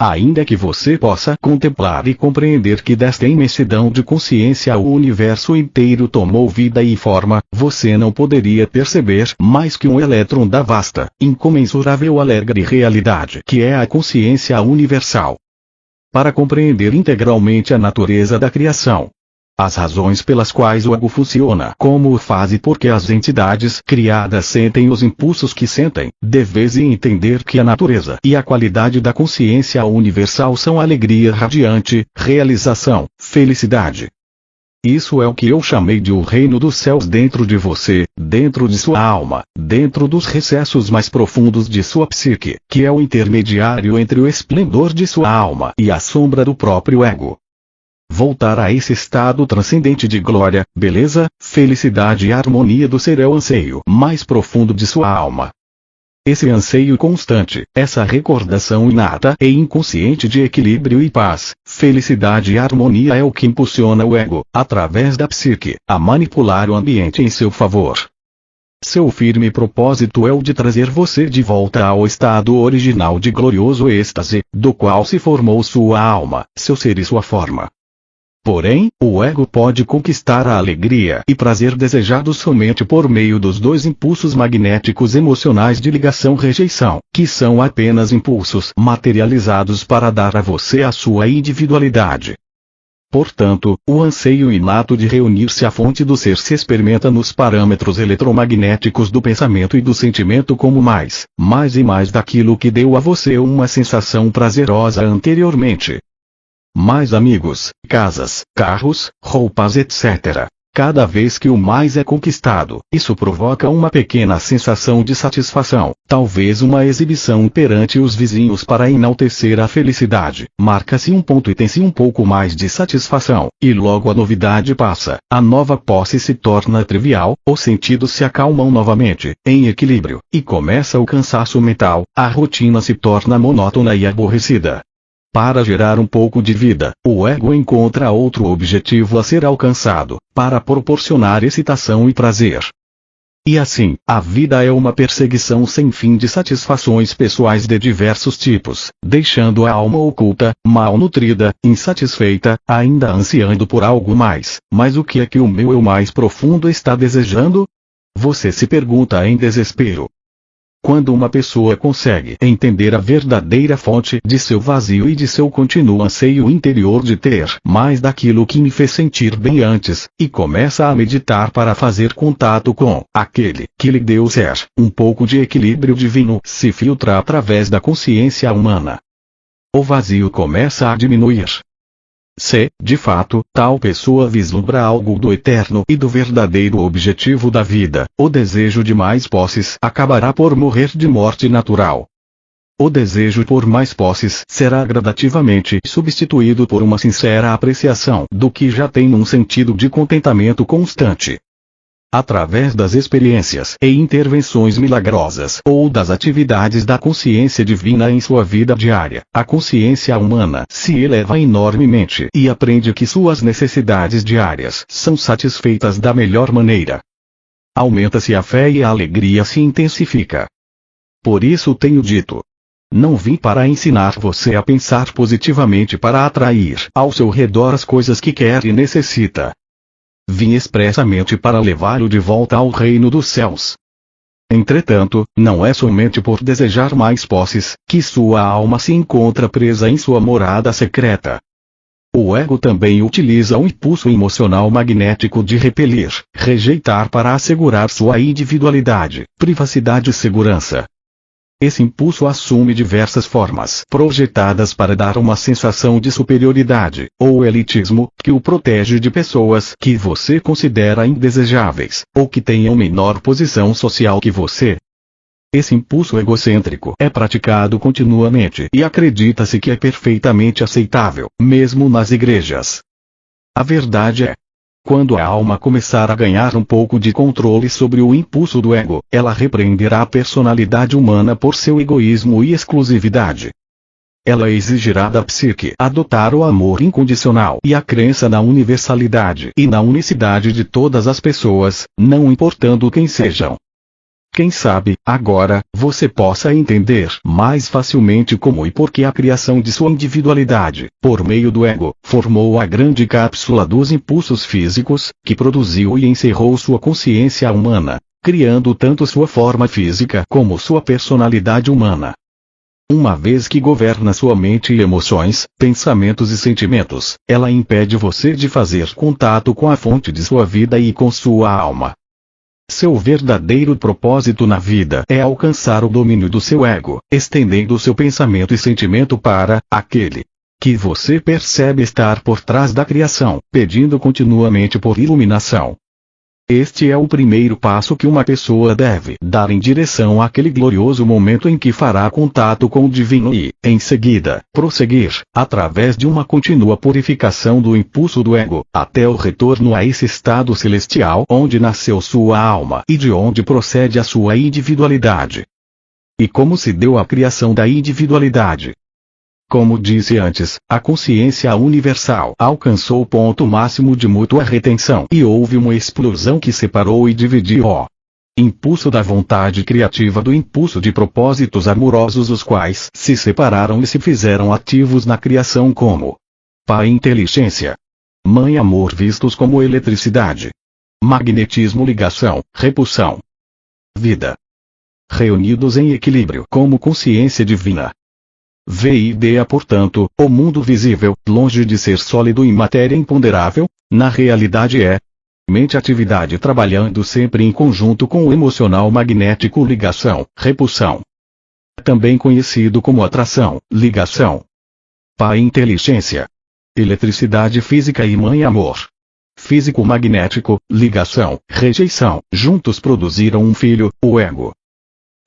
Ainda que você possa contemplar e compreender que desta imensidão de consciência o universo inteiro tomou vida e forma, você não poderia perceber mais que um elétron da vasta, incomensurável alegre realidade que é a consciência universal. Para compreender integralmente a natureza da criação, as razões pelas quais o ego funciona como o faz e porque as entidades criadas sentem os impulsos que sentem, deves entender que a natureza e a qualidade da consciência universal são alegria radiante, realização, felicidade. Isso é o que eu chamei de o reino dos céus dentro de você, dentro de sua alma, dentro dos recessos mais profundos de sua psique, que é o intermediário entre o esplendor de sua alma e a sombra do próprio ego. Voltar a esse estado transcendente de glória, beleza, felicidade e harmonia do ser é o anseio mais profundo de sua alma. Esse anseio constante, essa recordação inata e inconsciente de equilíbrio e paz, felicidade e harmonia é o que impulsiona o ego, através da psique, a manipular o ambiente em seu favor. Seu firme propósito é o de trazer você de volta ao estado original de glorioso êxtase, do qual se formou sua alma, seu ser e sua forma. Porém, o ego pode conquistar a alegria e prazer desejados somente por meio dos dois impulsos magnéticos emocionais de ligação-rejeição, que são apenas impulsos materializados para dar a você a sua individualidade. Portanto, o anseio inato de reunir-se à fonte do ser se experimenta nos parâmetros eletromagnéticos do pensamento e do sentimento como mais e mais daquilo que deu a você uma sensação prazerosa anteriormente. Mais amigos, casas, carros, roupas etc. Cada vez que o mais é conquistado, isso provoca uma pequena sensação de satisfação, talvez uma exibição perante os vizinhos para enaltecer a felicidade. Marca-se um ponto e tem-se um pouco mais de satisfação, e logo a novidade passa, a nova posse se torna trivial, os sentidos se acalmam novamente, em equilíbrio, e começa o cansaço mental, a rotina se torna monótona e aborrecida. Para gerar um pouco de vida, o ego encontra outro objetivo a ser alcançado, para proporcionar excitação e prazer. E assim, a vida é uma perseguição sem fim de satisfações pessoais de diversos tipos, deixando a alma oculta, mal nutrida, insatisfeita, ainda ansiando por algo mais. Mas o que é que o meu eu mais profundo está desejando? Você se pergunta em desespero. Quando uma pessoa consegue entender a verdadeira fonte de seu vazio e de seu contínuo anseio interior de ter mais daquilo que me fez sentir bem antes, e começa a meditar para fazer contato com aquele que lhe deu ser, um pouco de equilíbrio divino se filtra através da consciência humana. O vazio começa a diminuir. Se, de fato, tal pessoa vislumbra algo do eterno e do verdadeiro objetivo da vida, o desejo de mais posses acabará por morrer de morte natural. O desejo por mais posses será gradativamente substituído por uma sincera apreciação do que já tem num sentido de contentamento constante. Através das experiências e intervenções milagrosas ou das atividades da consciência divina em sua vida diária, a consciência humana se eleva enormemente e aprende que suas necessidades diárias são satisfeitas da melhor maneira. Aumenta-se a fé e a alegria se intensifica. Por isso tenho dito: não vim para ensinar você a pensar positivamente para atrair ao seu redor as coisas que quer e necessita. Vim expressamente para levá-lo de volta ao reino dos céus. Entretanto, não é somente por desejar mais posses que sua alma se encontra presa em sua morada secreta. O ego também utiliza o impulso emocional magnético de repelir, rejeitar para assegurar sua individualidade, privacidade e segurança. Esse impulso assume diversas formas projetadas para dar uma sensação de superioridade, ou elitismo, que o protege de pessoas que você considera indesejáveis, ou que tenham menor posição social que você. Esse impulso egocêntrico é praticado continuamente e acredita-se que é perfeitamente aceitável, mesmo nas igrejas. A verdade é: quando a alma começar a ganhar um pouco de controle sobre o impulso do ego, ela repreenderá a personalidade humana por seu egoísmo e exclusividade. Ela exigirá da psique adotar o amor incondicional e a crença na universalidade e na unicidade de todas as pessoas, não importando quem sejam. Quem sabe, agora, você possa entender mais facilmente como e por que a criação de sua individualidade, por meio do ego, formou a grande cápsula dos impulsos físicos, que produziu e encerrou sua consciência humana, criando tanto sua forma física como sua personalidade humana. Uma vez que governa sua mente e emoções, pensamentos e sentimentos, ela impede você de fazer contato com a fonte de sua vida e com sua alma. Seu verdadeiro propósito na vida é alcançar o domínio do seu ego, estendendo seu pensamento e sentimento para aquele que você percebe estar por trás da criação, pedindo continuamente por iluminação. Este é o primeiro passo que uma pessoa deve dar em direção àquele glorioso momento em que fará contato com o divino e, em seguida, prosseguir, através de uma contínua purificação do impulso do ego, até o retorno a esse estado celestial onde nasceu sua alma e de onde procede a sua individualidade. E como se deu a criação da individualidade? Como disse antes, a consciência universal alcançou o ponto máximo de mútua retenção e houve uma explosão que separou e dividiu o impulso da vontade criativa do impulso de propósitos amorosos, os quais se separaram e se fizeram ativos na criação como Pai inteligência, Mãe amor, vistos como eletricidade, magnetismo, ligação, repulsão, vida, reunidos em equilíbrio como consciência divina. VIDA, portanto, o mundo visível, longe de ser sólido e matéria imponderável, na realidade é mente atividade trabalhando sempre em conjunto com o emocional magnético, ligação, repulsão. Também conhecido como atração, ligação. Pai inteligência, eletricidade física e mãe amor. Físico magnético, ligação, rejeição, juntos produziram um filho, o ego.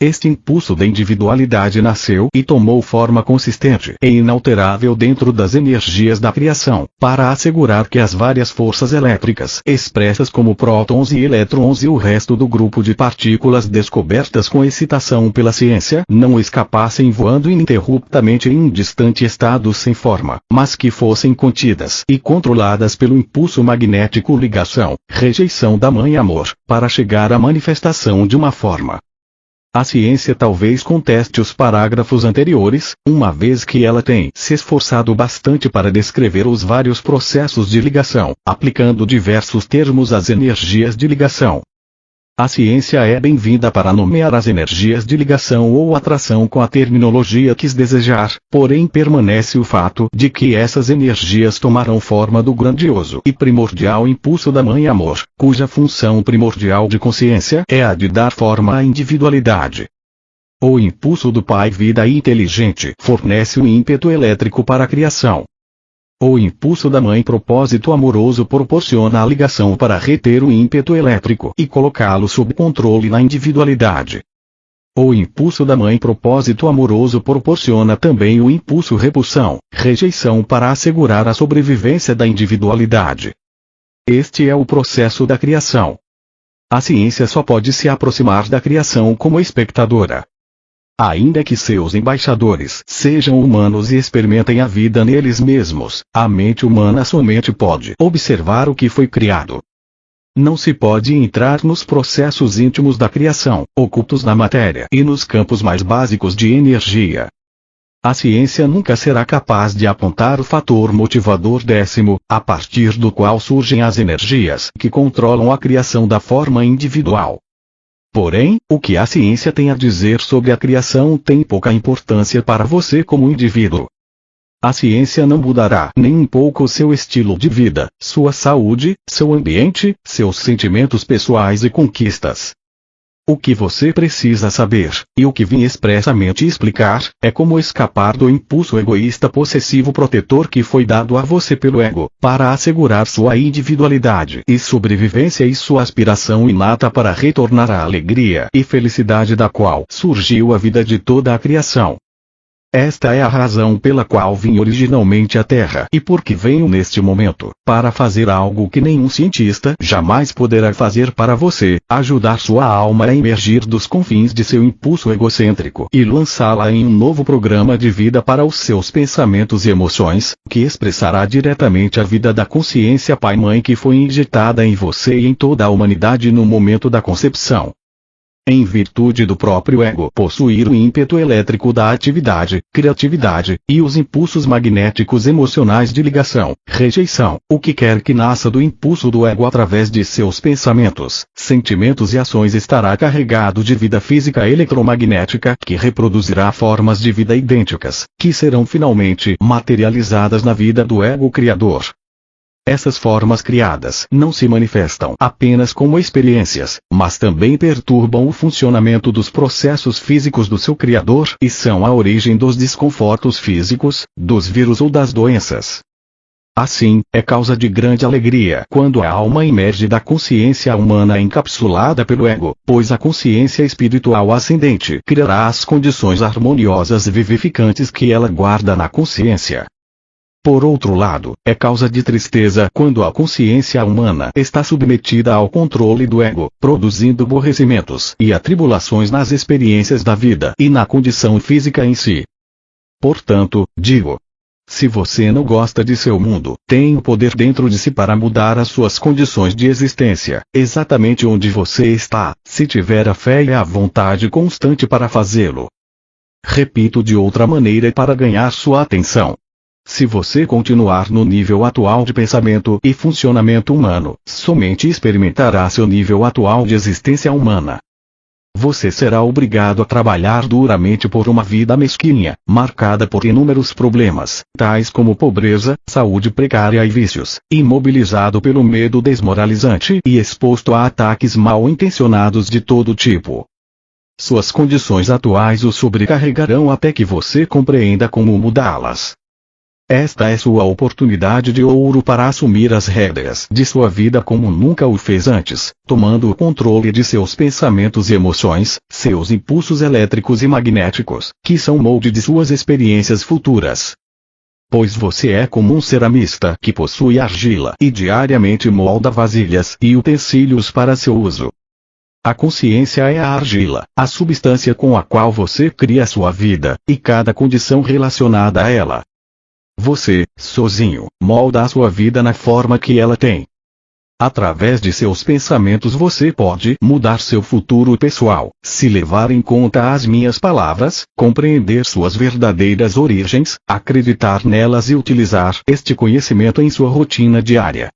Este impulso da individualidade nasceu e tomou forma consistente e inalterável dentro das energias da criação, para assegurar que as várias forças elétricas expressas como prótons e elétrons e o resto do grupo de partículas descobertas com excitação pela ciência não escapassem voando ininterruptamente em um distante estado sem forma, mas que fossem contidas e controladas pelo impulso magnético, ligação, rejeição da mãe amor, para chegar à manifestação de uma forma. A ciência talvez conteste os parágrafos anteriores, uma vez que ela tem se esforçado bastante para descrever os vários processos de ligação, aplicando diversos termos às energias de ligação. A ciência é bem-vinda para nomear as energias de ligação ou atração com a terminologia que desejar, porém permanece o fato de que essas energias tomarão forma do grandioso e primordial impulso da Mãe Amor, cuja função primordial de consciência é a de dar forma à individualidade. O impulso do Pai Vida Inteligente fornece o ímpeto elétrico para a criação. O impulso da Mãe Propósito Amoroso proporciona a ligação para reter o ímpeto elétrico e colocá-lo sob controle na individualidade. O impulso da Mãe Propósito Amoroso proporciona também o impulso repulsão, rejeição para assegurar a sobrevivência da individualidade. Este é o processo da criação. A ciência só pode se aproximar da criação como espectadora. Ainda que seus embaixadores sejam humanos e experimentem a vida neles mesmos, a mente humana somente pode observar o que foi criado. Não se pode entrar nos processos íntimos da criação, ocultos na matéria e nos campos mais básicos de energia. A ciência nunca será capaz de apontar o fator motivador décimo, a partir do qual surgem as energias que controlam a criação da forma individual. Porém, o que a ciência tem a dizer sobre a criação tem pouca importância para você como indivíduo. A ciência não mudará nem um pouco seu estilo de vida, sua saúde, seu ambiente, seus sentimentos pessoais e conquistas. O que você precisa saber, e o que vim expressamente explicar, é como escapar do impulso egoísta possessivo protetor que foi dado a você pelo ego, para assegurar sua individualidade e sobrevivência e sua aspiração inata para retornar à alegria e felicidade da qual surgiu a vida de toda a criação. Esta é a razão pela qual vim originalmente à Terra e por que venho neste momento, para fazer algo que nenhum cientista jamais poderá fazer para você, ajudar sua alma a emergir dos confins de seu impulso egocêntrico e lançá-la em um novo programa de vida para os seus pensamentos e emoções, que expressará diretamente a vida da consciência Pai-Mãe que foi injetada em você e em toda a humanidade no momento da concepção. Em virtude do próprio ego possuir o ímpeto elétrico da atividade, criatividade, e os impulsos magnéticos emocionais de ligação, rejeição, o que quer que nasça do impulso do ego através de seus pensamentos, sentimentos e ações estará carregado de vida física eletromagnética que reproduzirá formas de vida idênticas, que serão finalmente materializadas na vida do ego criador. Essas formas criadas não se manifestam apenas como experiências, mas também perturbam o funcionamento dos processos físicos do seu Criador e são a origem dos desconfortos físicos, dos vírus ou das doenças. Assim, é causa de grande alegria quando a alma emerge da consciência humana encapsulada pelo ego, pois a consciência espiritual ascendente criará as condições harmoniosas e vivificantes que ela guarda na consciência. Por outro lado, é causa de tristeza quando a consciência humana está submetida ao controle do ego, produzindo aborrecimentos e atribulações nas experiências da vida e na condição física em si. Portanto, digo: se você não gosta de seu mundo, tem o poder dentro de si para mudar as suas condições de existência, exatamente onde você está, se tiver a fé e a vontade constante para fazê-lo. Repito de outra maneira para ganhar sua atenção. Se você continuar no nível atual de pensamento e funcionamento humano, somente experimentará seu nível atual de existência humana. Você será obrigado a trabalhar duramente por uma vida mesquinha, marcada por inúmeros problemas, tais como pobreza, saúde precária e vícios, imobilizado pelo medo desmoralizante e exposto a ataques mal intencionados de todo tipo. Suas condições atuais o sobrecarregarão até que você compreenda como mudá-las. Esta é sua oportunidade de ouro para assumir as rédeas de sua vida como nunca o fez antes, tomando o controle de seus pensamentos e emoções, seus impulsos elétricos e magnéticos, que são molde de suas experiências futuras. Pois você é como um ceramista que possui argila e diariamente molda vasilhas e utensílios para seu uso. A consciência é a argila, a substância com a qual você cria sua vida, e cada condição relacionada a ela. Você, sozinho, molda a sua vida na forma que ela tem. Através de seus pensamentos você pode mudar seu futuro pessoal, se levar em conta as minhas palavras, compreender suas verdadeiras origens, acreditar nelas e utilizar este conhecimento em sua rotina diária.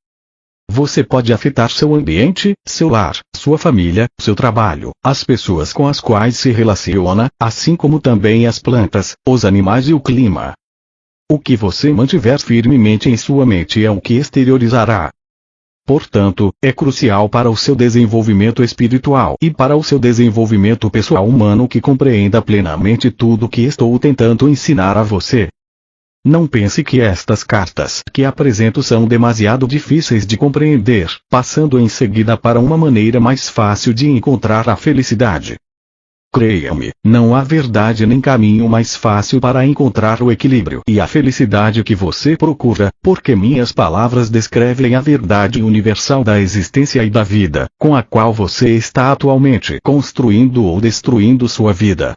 Você pode afetar seu ambiente, seu lar, sua família, seu trabalho, as pessoas com as quais se relaciona, assim como também as plantas, os animais e o clima. O que você mantiver firmemente em sua mente é o que exteriorizará. Portanto, é crucial para o seu desenvolvimento espiritual e para o seu desenvolvimento pessoal humano que compreenda plenamente tudo o que estou tentando ensinar a você. Não pense que estas cartas que apresento são demasiado difíceis de compreender, passando em seguida para uma maneira mais fácil de encontrar a felicidade. Creia-me, não há verdade nem caminho mais fácil para encontrar o equilíbrio e a felicidade que você procura, porque minhas palavras descrevem a verdade universal da existência e da vida, com a qual você está atualmente construindo ou destruindo sua vida.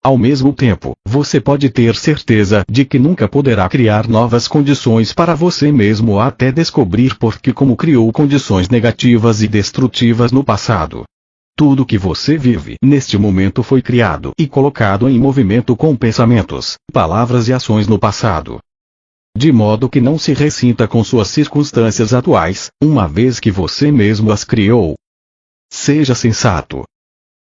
Ao mesmo tempo, você pode ter certeza de que nunca poderá criar novas condições para você mesmo até descobrir por que como criou condições negativas e destrutivas no passado. Tudo que você vive neste momento foi criado e colocado em movimento com pensamentos, palavras e ações no passado. De modo que não se ressinta com suas circunstâncias atuais, uma vez que você mesmo as criou. Seja sensato.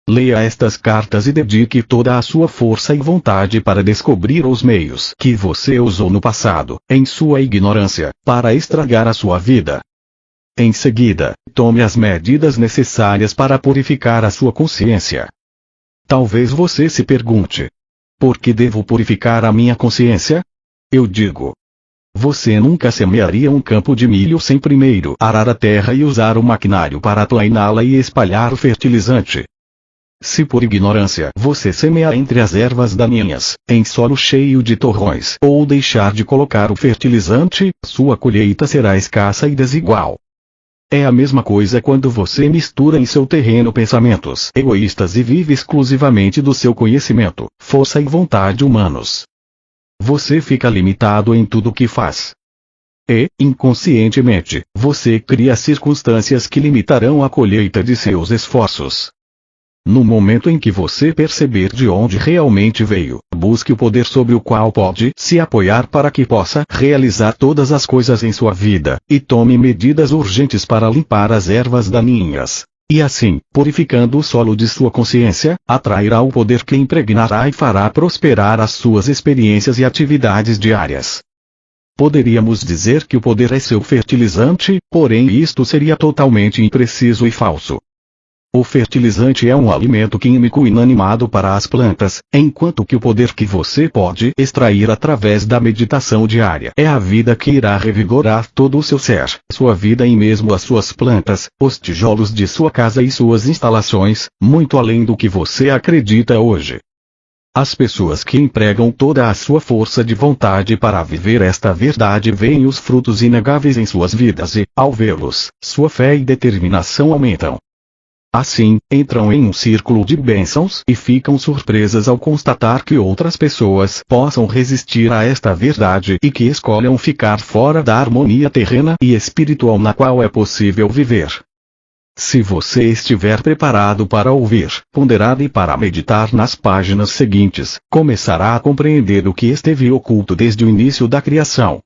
Leia estas cartas e dedique toda a sua força e vontade para descobrir os meios que você usou no passado, em sua ignorância, para estragar a sua vida. Em seguida, tome as medidas necessárias para purificar a sua consciência. Talvez você se pergunte: por que devo purificar a minha consciência? Eu digo: você nunca semearia um campo de milho sem primeiro arar a terra e usar o maquinário para aplainá-la e espalhar o fertilizante. Se por ignorância você semear entre as ervas daninhas, em solo cheio de torrões, ou deixar de colocar o fertilizante, sua colheita será escassa e desigual. É a mesma coisa quando você mistura em seu terreno pensamentos egoístas e vive exclusivamente do seu conhecimento, força e vontade humanos. Você fica limitado em tudo o que faz. E, inconscientemente, você cria circunstâncias que limitarão a colheita de seus esforços. No momento em que você perceber de onde realmente veio, busque o poder sobre o qual pode se apoiar para que possa realizar todas as coisas em sua vida, e tome medidas urgentes para limpar as ervas daninhas. E assim, purificando o solo de sua consciência, atrairá o poder que impregnará e fará prosperar as suas experiências e atividades diárias. Poderíamos dizer que o poder é seu fertilizante, porém isto seria totalmente impreciso e falso. O fertilizante é um alimento químico inanimado para as plantas, enquanto que o poder que você pode extrair através da meditação diária é a vida que irá revigorar todo o seu ser, sua vida e mesmo as suas plantas, os tijolos de sua casa e suas instalações, muito além do que você acredita hoje. As pessoas que empregam toda a sua força de vontade para viver esta verdade veem os frutos inegáveis em suas vidas e, ao vê-los, sua fé e determinação aumentam. Assim, entram em um círculo de bênçãos e ficam surpresas ao constatar que outras pessoas possam resistir a esta verdade e que escolham ficar fora da harmonia terrena e espiritual na qual é possível viver. Se você estiver preparado para ouvir, ponderar e para meditar nas páginas seguintes, começará a compreender o que esteve oculto desde o início da criação.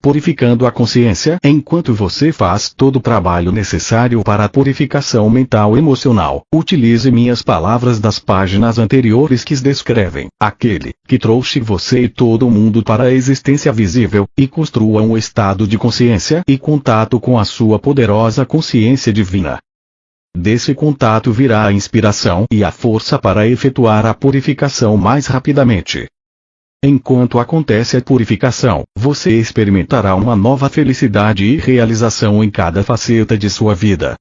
Purificando a consciência, enquanto você faz todo o trabalho necessário para a purificação mental e emocional, utilize minhas palavras das páginas anteriores que descrevem aquele que trouxe você e todo o mundo para a existência visível, e construa um estado de consciência e contato com a sua poderosa consciência divina. Desse contato virá a inspiração e a força para efetuar a purificação mais rapidamente. Enquanto acontece a purificação, você experimentará uma nova felicidade e realização em cada faceta de sua vida.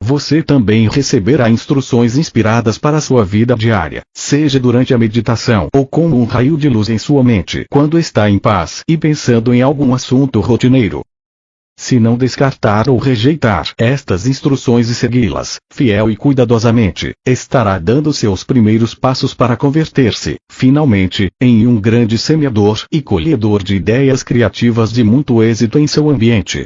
Você também receberá instruções inspiradas para sua vida diária, seja durante a meditação ou como um raio de luz em sua mente quando está em paz e pensando em algum assunto rotineiro. Se não descartar ou rejeitar estas instruções e segui-las, fiel e cuidadosamente, estará dando seus primeiros passos para converter-se, finalmente, em um grande semeador e colhedor de ideias criativas de muito êxito em seu ambiente.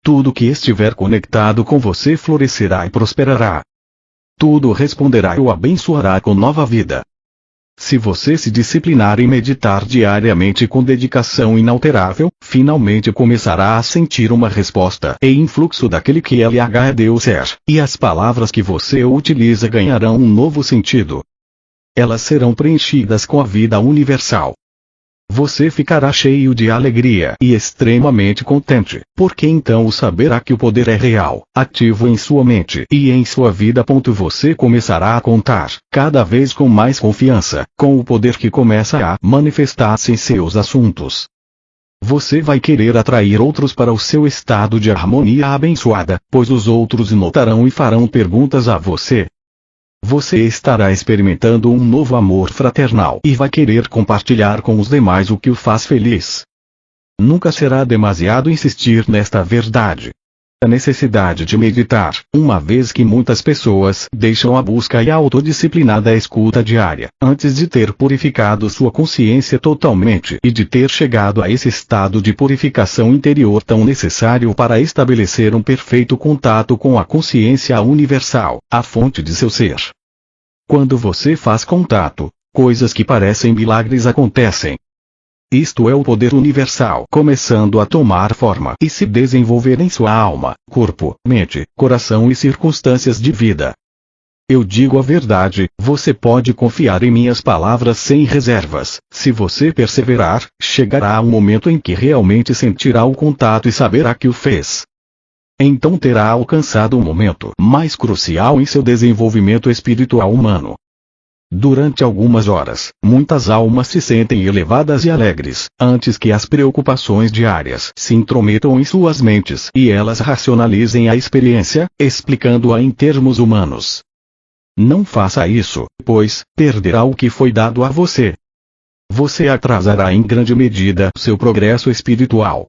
Tudo que estiver conectado com você florescerá e prosperará. Tudo responderá e o abençoará com nova vida. Se você se disciplinar em meditar diariamente com dedicação inalterável, finalmente começará a sentir uma resposta e influxo daquele que é Deus é, e as palavras que você utiliza ganharão um novo sentido. Elas serão preenchidas com a vida universal. Você ficará cheio de alegria e extremamente contente, porque então saberá que o poder é real, ativo em sua mente e em sua vida. Você começará a contar, cada vez com mais confiança, com o poder que começa a manifestar-se em seus assuntos. Você vai querer atrair outros para o seu estado de harmonia abençoada, pois os outros notarão e farão perguntas a você. Você estará experimentando um novo amor fraternal e vai querer compartilhar com os demais o que o faz feliz. Nunca será demasiado insistir nesta verdade. A necessidade de meditar, uma vez que muitas pessoas deixam a busca e a autodisciplinada escuta diária, antes de ter purificado sua consciência totalmente e de ter chegado a esse estado de purificação interior tão necessário para estabelecer um perfeito contato com a consciência universal, a fonte de seu ser. Quando você faz contato, coisas que parecem milagres acontecem. Isto é o poder universal começando a tomar forma e se desenvolver em sua alma, corpo, mente, coração e circunstâncias de vida. Eu digo a verdade, você pode confiar em minhas palavras sem reservas. Se você perseverar, chegará um momento em que realmente sentirá o contato e saberá que o fez. Então terá alcançado um momento mais crucial em seu desenvolvimento espiritual humano. Durante algumas horas, muitas almas se sentem elevadas e alegres, antes que as preocupações diárias se intrometam em suas mentes e elas racionalizem a experiência, explicando-a em termos humanos. Não faça isso, pois perderá o que foi dado a você. Você atrasará em grande medida seu progresso espiritual.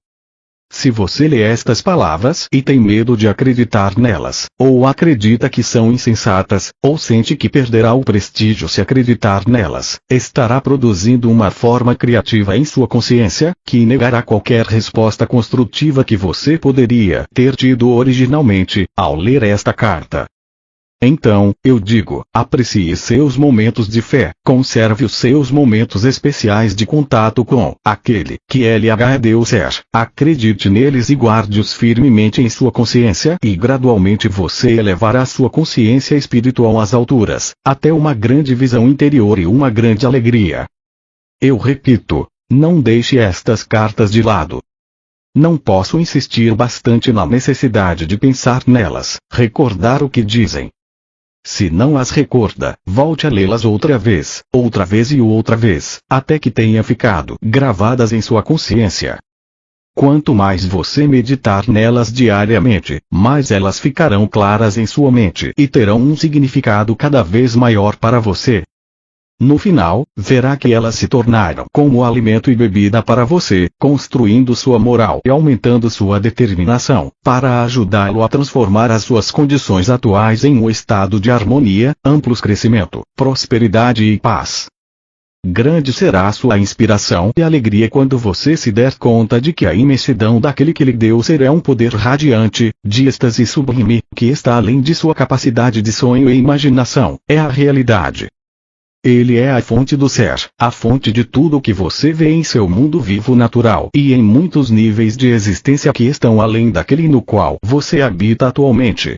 Se você lê estas palavras e tem medo de acreditar nelas, ou acredita que são insensatas, ou sente que perderá o prestígio se acreditar nelas, estará produzindo uma forma criativa em sua consciência, que negará qualquer resposta construtiva que você poderia ter tido originalmente, ao ler esta carta. Então, eu digo, aprecie seus momentos de fé, conserve os seus momentos especiais de contato com aquele que Deus é, acredite neles e guarde-os firmemente em sua consciência e gradualmente você elevará sua consciência espiritual às alturas, até uma grande visão interior e uma grande alegria. Eu repito, não deixe estas cartas de lado. Não posso insistir bastante na necessidade de pensar nelas, recordar o que dizem. Se não as recorda, volte a lê-las outra vez e outra vez, até que tenha ficado gravadas em sua consciência. Quanto mais você meditar nelas diariamente, mais elas ficarão claras em sua mente e terão um significado cada vez maior para você. No final, verá que elas se tornaram como alimento e bebida para você, construindo sua moral e aumentando sua determinação, para ajudá-lo a transformar as suas condições atuais em um estado de harmonia, amplos crescimento, prosperidade e paz. Grande será sua inspiração e alegria quando você se der conta de que a imensidão daquele que lhe deu ser é um poder radiante, de êxtase sublime, que está além de sua capacidade de sonho e imaginação, é a realidade. Ele é a fonte do ser, a fonte de tudo o que você vê em seu mundo vivo natural e em muitos níveis de existência que estão além daquele no qual você habita atualmente.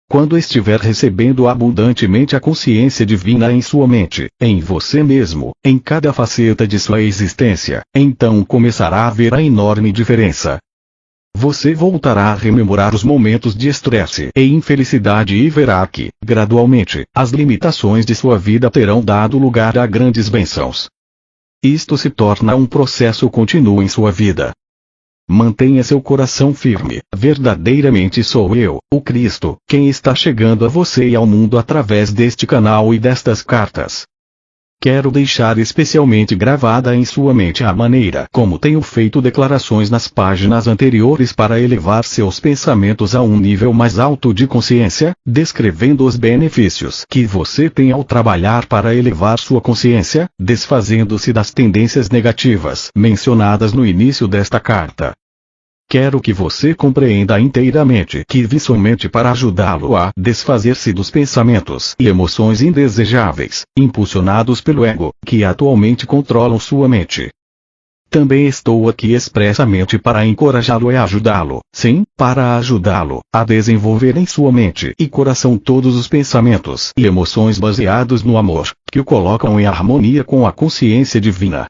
Quando estiver recebendo abundantemente a consciência divina em sua mente, em você mesmo, em cada faceta de sua existência, então começará a ver a enorme diferença. Você voltará a rememorar os momentos de estresse e infelicidade e verá que, gradualmente, as limitações de sua vida terão dado lugar a grandes bênçãos. Isto se torna um processo contínuo em sua vida. Mantenha seu coração firme. Verdadeiramente sou eu, o Cristo, quem está chegando a você e ao mundo através deste canal e destas cartas. Quero deixar especialmente gravada em sua mente a maneira como tenho feito declarações nas páginas anteriores para elevar seus pensamentos a um nível mais alto de consciência, descrevendo os benefícios que você tem ao trabalhar para elevar sua consciência, desfazendo-se das tendências negativas mencionadas no início desta carta. Quero que você compreenda inteiramente que vi somente para ajudá-lo a desfazer-se dos pensamentos e emoções indesejáveis, impulsionados pelo ego, que atualmente controlam sua mente. Também estou aqui expressamente para encorajá-lo e ajudá-lo, sim, para ajudá-lo a desenvolver em sua mente e coração todos os pensamentos e emoções baseados no amor, que o colocam em harmonia com a consciência divina.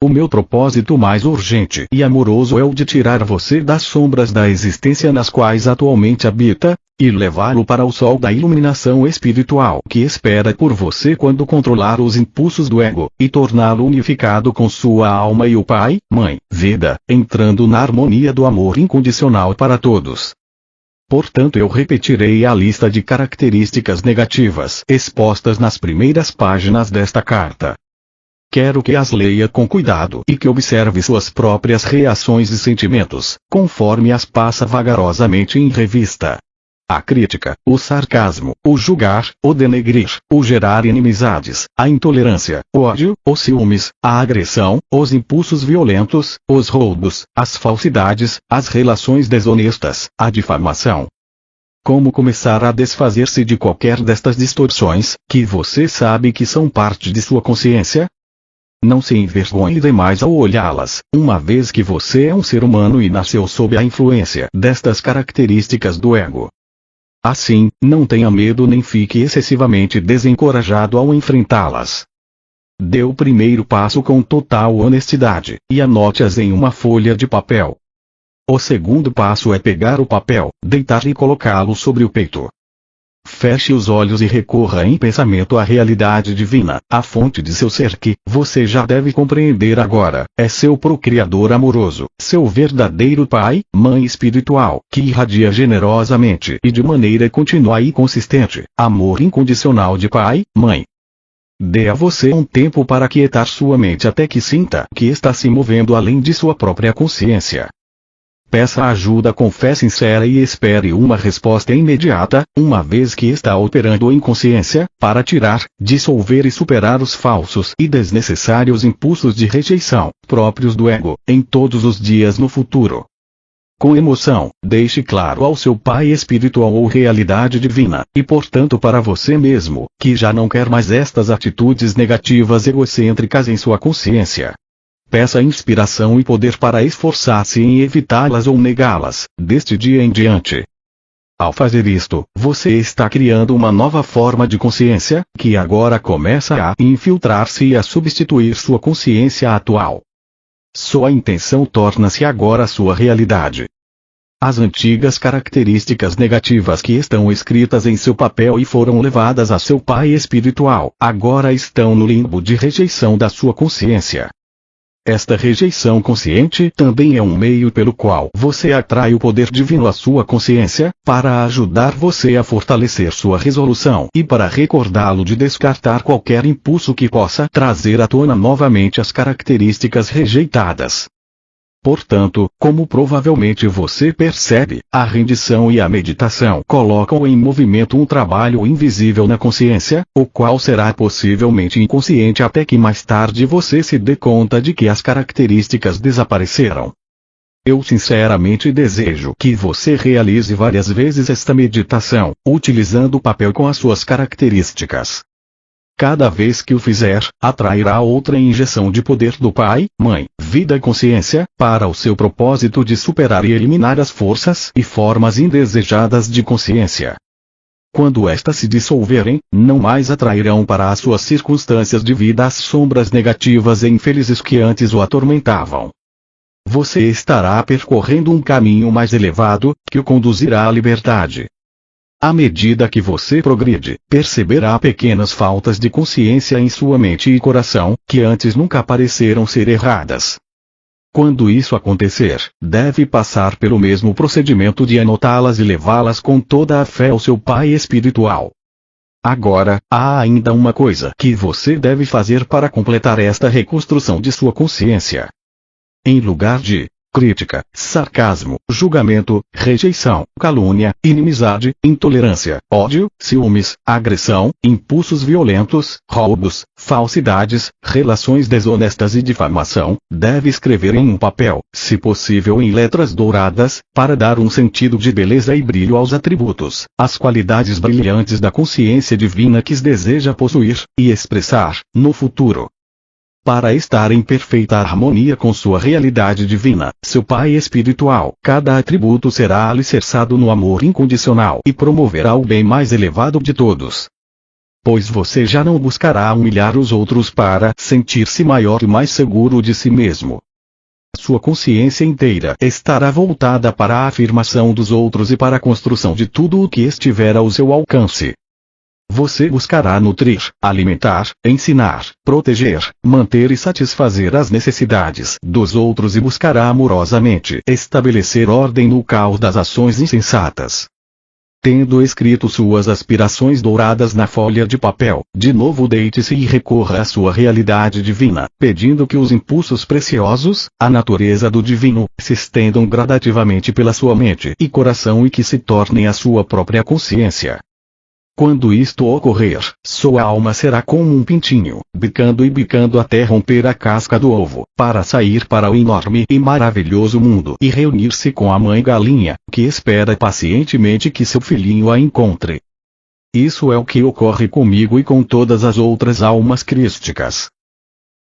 O meu propósito mais urgente e amoroso é o de tirar você das sombras da existência nas quais atualmente habita, e levá-lo para o sol da iluminação espiritual que espera por você quando controlar os impulsos do ego, e torná-lo unificado com sua alma e o Pai, Mãe, Vida, entrando na harmonia do amor incondicional para todos. Portanto, eu repetirei a lista de características negativas expostas nas primeiras páginas desta carta. Quero que as leia com cuidado e que observe suas próprias reações e sentimentos, conforme as passa vagarosamente em revista. A crítica, o sarcasmo, o julgar, o denegrir, o gerar inimizades, a intolerância, o ódio, os ciúmes, a agressão, os impulsos violentos, os roubos, as falsidades, as relações desonestas, a difamação. Como começar a desfazer-se de qualquer destas distorções, que você sabe que são parte de sua consciência? Não se envergonhe demais ao olhá-las, uma vez que você é um ser humano e nasceu sob a influência destas características do ego. Assim, não tenha medo nem fique excessivamente desencorajado ao enfrentá-las. Dê o primeiro passo com total honestidade, e anote-as em uma folha de papel. O segundo passo é pegar o papel, deitar e colocá-lo sobre o peito. Feche os olhos e recorra em pensamento à realidade divina, a fonte de seu ser que, você já deve compreender agora, é seu procriador amoroso, seu verdadeiro Pai, Mãe espiritual, que irradia generosamente e de maneira contínua e consistente, amor incondicional de Pai, Mãe. Dê a você um tempo para aquietar sua mente até que sinta que está se movendo além de sua própria consciência. Peça ajuda com fé sincera e espere uma resposta imediata, uma vez que está operando em consciência, para tirar, dissolver e superar os falsos e desnecessários impulsos de rejeição, próprios do ego, em todos os dias no futuro. Com emoção, deixe claro ao seu Pai espiritual ou realidade divina, e portanto para você mesmo, que já não quer mais estas atitudes negativas egocêntricas em sua consciência. Peça inspiração e poder para esforçar-se em evitá-las ou negá-las, deste dia em diante. Ao fazer isto, você está criando uma nova forma de consciência, que agora começa a infiltrar-se e a substituir sua consciência atual. Sua intenção torna-se agora sua realidade. As antigas características negativas que estão escritas em seu papel e foram levadas a seu Pai espiritual, agora estão no limbo de rejeição da sua consciência. Esta rejeição consciente também é um meio pelo qual você atrai o poder divino à sua consciência, para ajudar você a fortalecer sua resolução e para recordá-lo de descartar qualquer impulso que possa trazer à tona novamente as características rejeitadas. Portanto, como provavelmente você percebe, a rendição e a meditação colocam em movimento um trabalho invisível na consciência, o qual será possivelmente inconsciente até que mais tarde você se dê conta de que as características desapareceram. Eu sinceramente desejo que você realize várias vezes esta meditação, utilizando o papel com as suas características. Cada vez que o fizer, atrairá outra injeção de poder do Pai, Mãe, Vida e Consciência, para o seu propósito de superar e eliminar as forças e formas indesejadas de consciência. Quando estas se dissolverem, não mais atrairão para as suas circunstâncias de vida as sombras negativas e infelizes que antes o atormentavam. Você estará percorrendo um caminho mais elevado, que o conduzirá à liberdade. À medida que você progride, perceberá pequenas faltas de consciência em sua mente e coração, que antes nunca pareceram ser erradas. Quando isso acontecer, deve passar pelo mesmo procedimento de anotá-las e levá-las com toda a fé ao seu Pai espiritual. Agora, há ainda uma coisa que você deve fazer para completar esta reconstrução de sua consciência. Em lugar de crítica, sarcasmo, julgamento, rejeição, calúnia, inimizade, intolerância, ódio, ciúmes, agressão, impulsos violentos, roubos, falsidades, relações desonestas e difamação, deve escrever em um papel, se possível em letras douradas, para dar um sentido de beleza e brilho aos atributos, às qualidades brilhantes da consciência divina que deseja possuir e expressar no futuro. Para estar em perfeita harmonia com sua realidade divina, seu Pai espiritual, cada atributo será alicerçado no amor incondicional e promoverá o bem mais elevado de todos. Pois você já não buscará humilhar os outros para sentir-se maior e mais seguro de si mesmo. Sua consciência inteira estará voltada para a afirmação dos outros e para a construção de tudo o que estiver ao seu alcance. Você buscará nutrir, alimentar, ensinar, proteger, manter e satisfazer as necessidades dos outros e buscará amorosamente estabelecer ordem no caos das ações insensatas. Tendo escrito suas aspirações douradas na folha de papel, de novo deite-se e recorra à sua realidade divina, pedindo que os impulsos preciosos, a natureza do divino, se estendam gradativamente pela sua mente e coração e que se tornem a sua própria consciência. Quando isto ocorrer, sua alma será como um pintinho, bicando e bicando até romper a casca do ovo, para sair para o enorme e maravilhoso mundo e reunir-se com a mãe galinha, que espera pacientemente que seu filhinho a encontre. Isso é o que ocorre comigo e com todas as outras almas crísticas.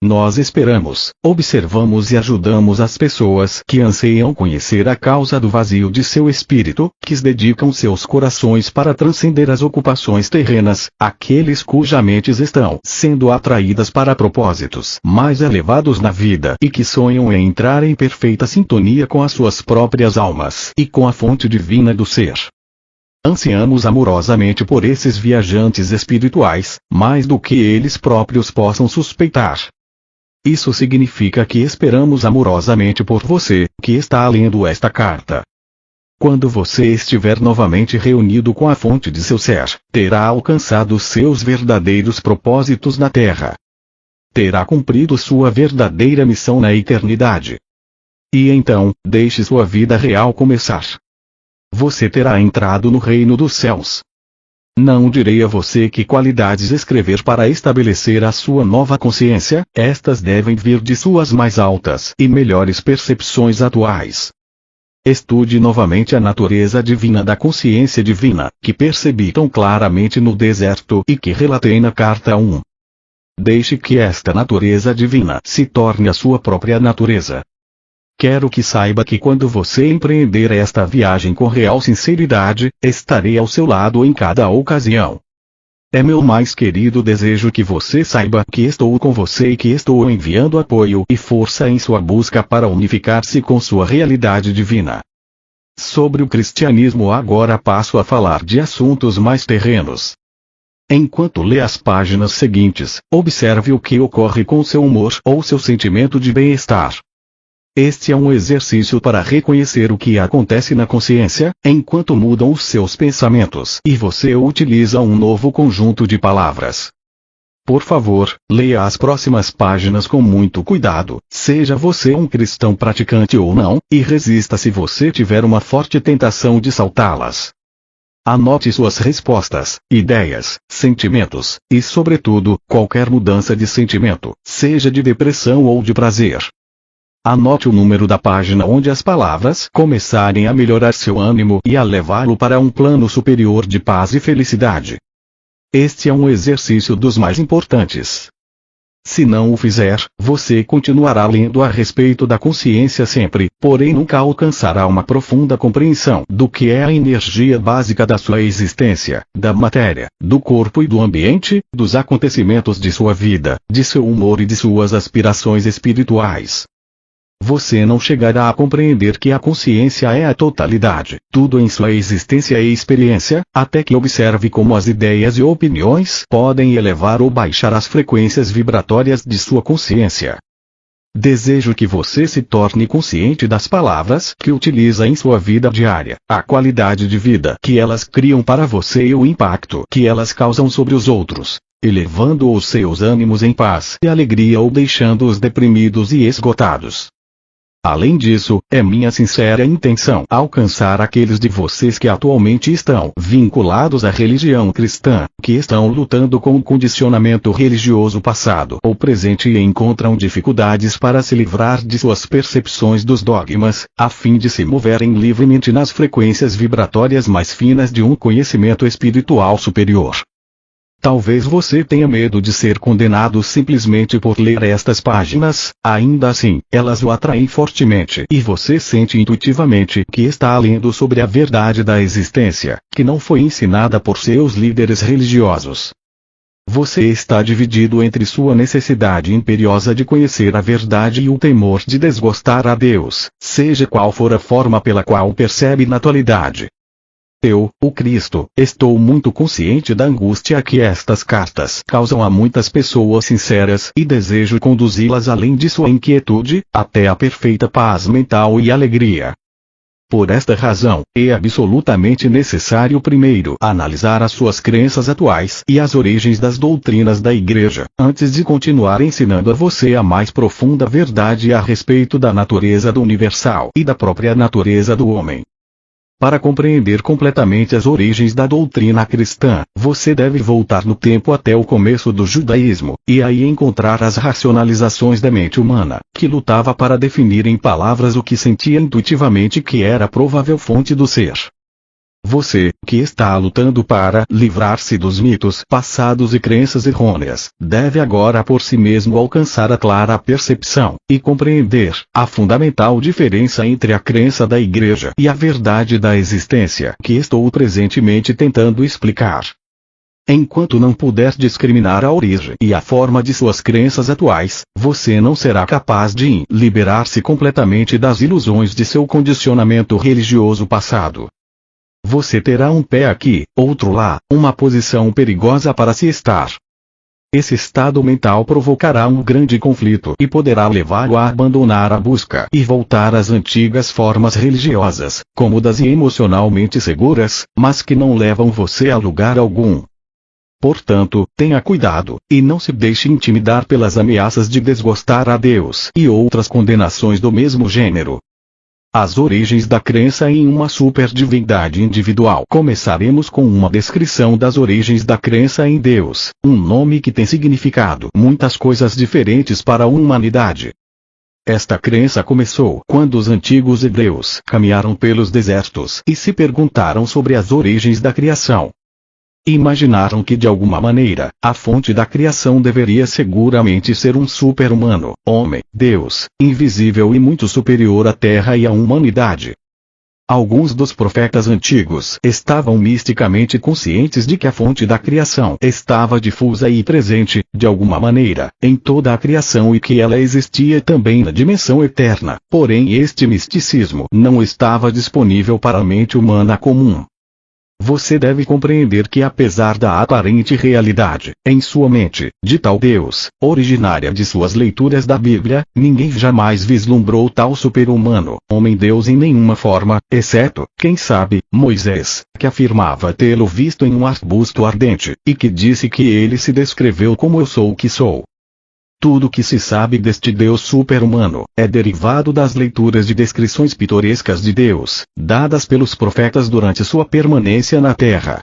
Nós esperamos, observamos e ajudamos as pessoas que anseiam conhecer a causa do vazio de seu espírito, que dedicam seus corações para transcender as ocupações terrenas, aqueles cujas mentes estão sendo atraídas para propósitos mais elevados na vida e que sonham em entrar em perfeita sintonia com as suas próprias almas e com a fonte divina do ser. Ansiamos amorosamente por esses viajantes espirituais, mais do que eles próprios possam suspeitar. Isso significa que esperamos amorosamente por você, que está lendo esta carta. Quando você estiver novamente reunido com a fonte de seu ser, terá alcançado seus verdadeiros propósitos na Terra. Terá cumprido sua verdadeira missão na eternidade. E então, deixe sua vida real começar. Você terá entrado no reino dos céus. Não direi a você que qualidades escrever para estabelecer a sua nova consciência, estas devem vir de suas mais altas e melhores percepções atuais. Estude novamente a natureza divina da consciência divina, que percebi tão claramente no deserto e que relatei na carta 1. Deixe que esta natureza divina se torne a sua própria natureza. Quero que saiba que quando você empreender esta viagem com real sinceridade, estarei ao seu lado em cada ocasião. É meu mais querido desejo que você saiba que estou com você e que estou enviando apoio e força em sua busca para unificar-se com sua realidade divina. Sobre o cristianismo agora passo a falar de assuntos mais terrenos. Enquanto lê as páginas seguintes, observe o que ocorre com seu humor ou seu sentimento de bem-estar. Este é um exercício para reconhecer o que acontece na consciência, enquanto mudam os seus pensamentos e você utiliza um novo conjunto de palavras. Por favor, leia as próximas páginas com muito cuidado, seja você um cristão praticante ou não, e resista se você tiver uma forte tentação de saltá-las. Anote suas respostas, ideias, sentimentos, e sobretudo, qualquer mudança de sentimento, seja de depressão ou de prazer. Anote o número da página onde as palavras começarem a melhorar seu ânimo e a levá-lo para um plano superior de paz e felicidade. Este é um exercício dos mais importantes. Se não o fizer, você continuará lendo a respeito da consciência sempre, porém nunca alcançará uma profunda compreensão do que é a energia básica da sua existência, da matéria, do corpo e do ambiente, dos acontecimentos de sua vida, de seu humor e de suas aspirações espirituais. Você não chegará a compreender que a consciência é a totalidade, tudo em sua existência e experiência, até que observe como as ideias e opiniões podem elevar ou baixar as frequências vibratórias de sua consciência. Desejo que você se torne consciente das palavras que utiliza em sua vida diária, a qualidade de vida que elas criam para você e o impacto que elas causam sobre os outros, elevando os seus ânimos em paz e alegria ou deixando-os deprimidos e esgotados. Além disso, é minha sincera intenção alcançar aqueles de vocês que atualmente estão vinculados à religião cristã, que estão lutando com o condicionamento religioso passado ou presente e encontram dificuldades para se livrar de suas percepções dos dogmas, a fim de se moverem livremente nas frequências vibratórias mais finas de um conhecimento espiritual superior. Talvez você tenha medo de ser condenado simplesmente por ler estas páginas, ainda assim, elas o atraem fortemente e você sente intuitivamente que está lendo sobre a verdade da existência, que não foi ensinada por seus líderes religiosos. Você está dividido entre sua necessidade imperiosa de conhecer a verdade e o temor de desgostar a Deus, seja qual for a forma pela qual percebe na atualidade. Eu, o Cristo, estou muito consciente da angústia que estas cartas causam a muitas pessoas sinceras e desejo conduzi-las além de sua inquietude, até a perfeita paz mental e alegria. Por esta razão, é absolutamente necessário primeiro analisar as suas crenças atuais e as origens das doutrinas da Igreja, antes de continuar ensinando a você a mais profunda verdade a respeito da natureza do universal e da própria natureza do homem. Para compreender completamente as origens da doutrina cristã, você deve voltar no tempo até o começo do judaísmo, e aí encontrar as racionalizações da mente humana, que lutava para definir em palavras o que sentia intuitivamente que era a provável fonte do ser. Você, que está lutando para livrar-se dos mitos passados e crenças errôneas, deve agora por si mesmo alcançar a clara percepção, e compreender, a fundamental diferença entre a crença da Igreja e a verdade da existência que estou presentemente tentando explicar. Enquanto não puder discriminar a origem e a forma de suas crenças atuais, você não será capaz de liberar-se completamente das ilusões de seu condicionamento religioso passado. Você terá um pé aqui, outro lá, uma posição perigosa para se estar. Esse estado mental provocará um grande conflito e poderá levá-lo a abandonar a busca e voltar às antigas formas religiosas, cômodas e emocionalmente seguras, mas que não levam você a lugar algum. Portanto, tenha cuidado, e não se deixe intimidar pelas ameaças de desgostar a Deus e outras condenações do mesmo gênero. As origens da crença em uma superdivindade individual. Começaremos com uma descrição das origens da crença em Deus, um nome que tem significado muitas coisas diferentes para a humanidade. Esta crença começou quando os antigos hebreus caminharam pelos desertos e se perguntaram sobre as origens da criação. Imaginaram que de alguma maneira, a fonte da criação deveria seguramente ser um super-humano, homem, Deus, invisível e muito superior à Terra e à humanidade. Alguns dos profetas antigos estavam misticamente conscientes de que a fonte da criação estava difusa e presente, de alguma maneira, em toda a criação e que ela existia também na dimensão eterna, porém este misticismo não estava disponível para a mente humana comum. Você deve compreender que apesar da aparente realidade, em sua mente, de tal Deus, originária de suas leituras da Bíblia, ninguém jamais vislumbrou tal super-humano, homem-deus em nenhuma forma, exceto, quem sabe, Moisés, que afirmava tê-lo visto em um arbusto ardente, e que disse que ele se descreveu como eu sou o que sou. Tudo o que se sabe deste Deus super-humano é derivado das leituras de descrições pitorescas de Deus, dadas pelos profetas durante sua permanência na Terra.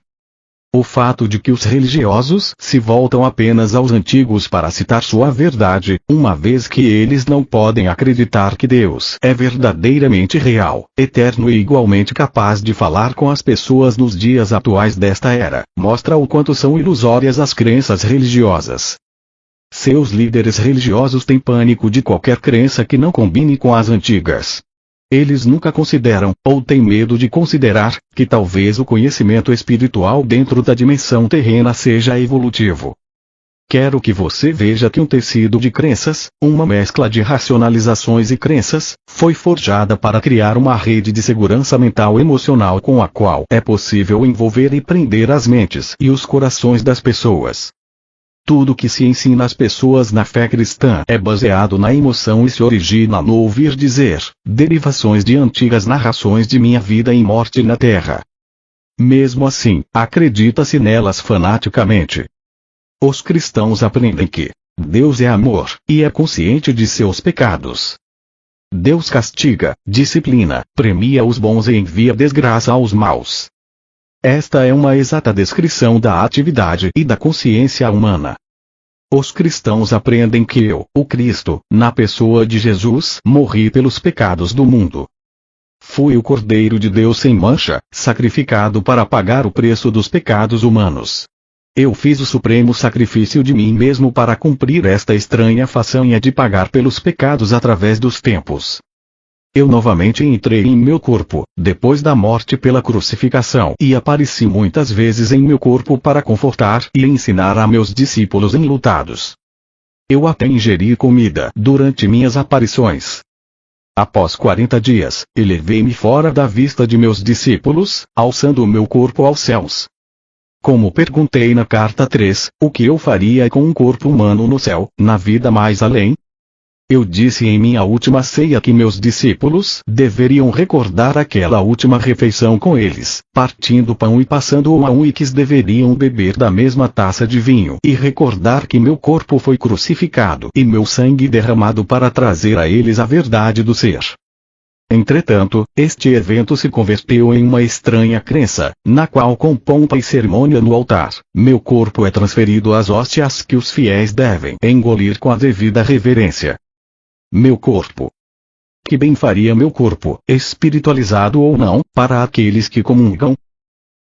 O fato de que os religiosos se voltam apenas aos antigos para citar sua verdade, uma vez que eles não podem acreditar que Deus é verdadeiramente real, eterno e igualmente capaz de falar com as pessoas nos dias atuais desta era, mostra o quanto são ilusórias as crenças religiosas. Seus líderes religiosos têm pânico de qualquer crença que não combine com as antigas. Eles nunca consideram, ou têm medo de considerar, que talvez o conhecimento espiritual dentro da dimensão terrena seja evolutivo. Quero que você veja que um tecido de crenças, uma mescla de racionalizações e crenças, foi forjada para criar uma rede de segurança mental emocional com a qual é possível envolver e prender as mentes e os corações das pessoas. Tudo que se ensina às pessoas na fé cristã é baseado na emoção e se origina no ouvir dizer, derivações de antigas narrações de minha vida e morte na Terra. Mesmo assim, acredita-se nelas fanaticamente. Os cristãos aprendem que Deus é amor, e é consciente de seus pecados. Deus castiga, disciplina, premia os bons e envia desgraça aos maus. Esta é uma exata descrição da atividade e da consciência humana. Os cristãos aprendem que eu, o Cristo, na pessoa de Jesus, morri pelos pecados do mundo. Fui o Cordeiro de Deus sem mancha, sacrificado para pagar o preço dos pecados humanos. Eu fiz o supremo sacrifício de mim mesmo para cumprir esta estranha façanha de pagar pelos pecados através dos tempos. Eu novamente entrei em meu corpo, depois da morte pela crucificação, e apareci muitas vezes em meu corpo para confortar e ensinar a meus discípulos enlutados. Eu até ingeri comida durante minhas aparições. Após 40 dias, elevei-me fora da vista de meus discípulos, alçando o meu corpo aos céus. Como perguntei na carta 3, o que eu faria com um corpo humano no céu, na vida mais além? Eu disse em minha última ceia que meus discípulos deveriam recordar aquela última refeição com eles, partindo o pão e passando-o a um e que deveriam beber da mesma taça de vinho e recordar que meu corpo foi crucificado e meu sangue derramado para trazer a eles a verdade do ser. Entretanto, este evento se converteu em uma estranha crença, na qual com pompa e cerimônia no altar, meu corpo é transferido às hóstias que os fiéis devem engolir com a devida reverência. Meu corpo. Que bem faria meu corpo, espiritualizado ou não, para aqueles que comungam?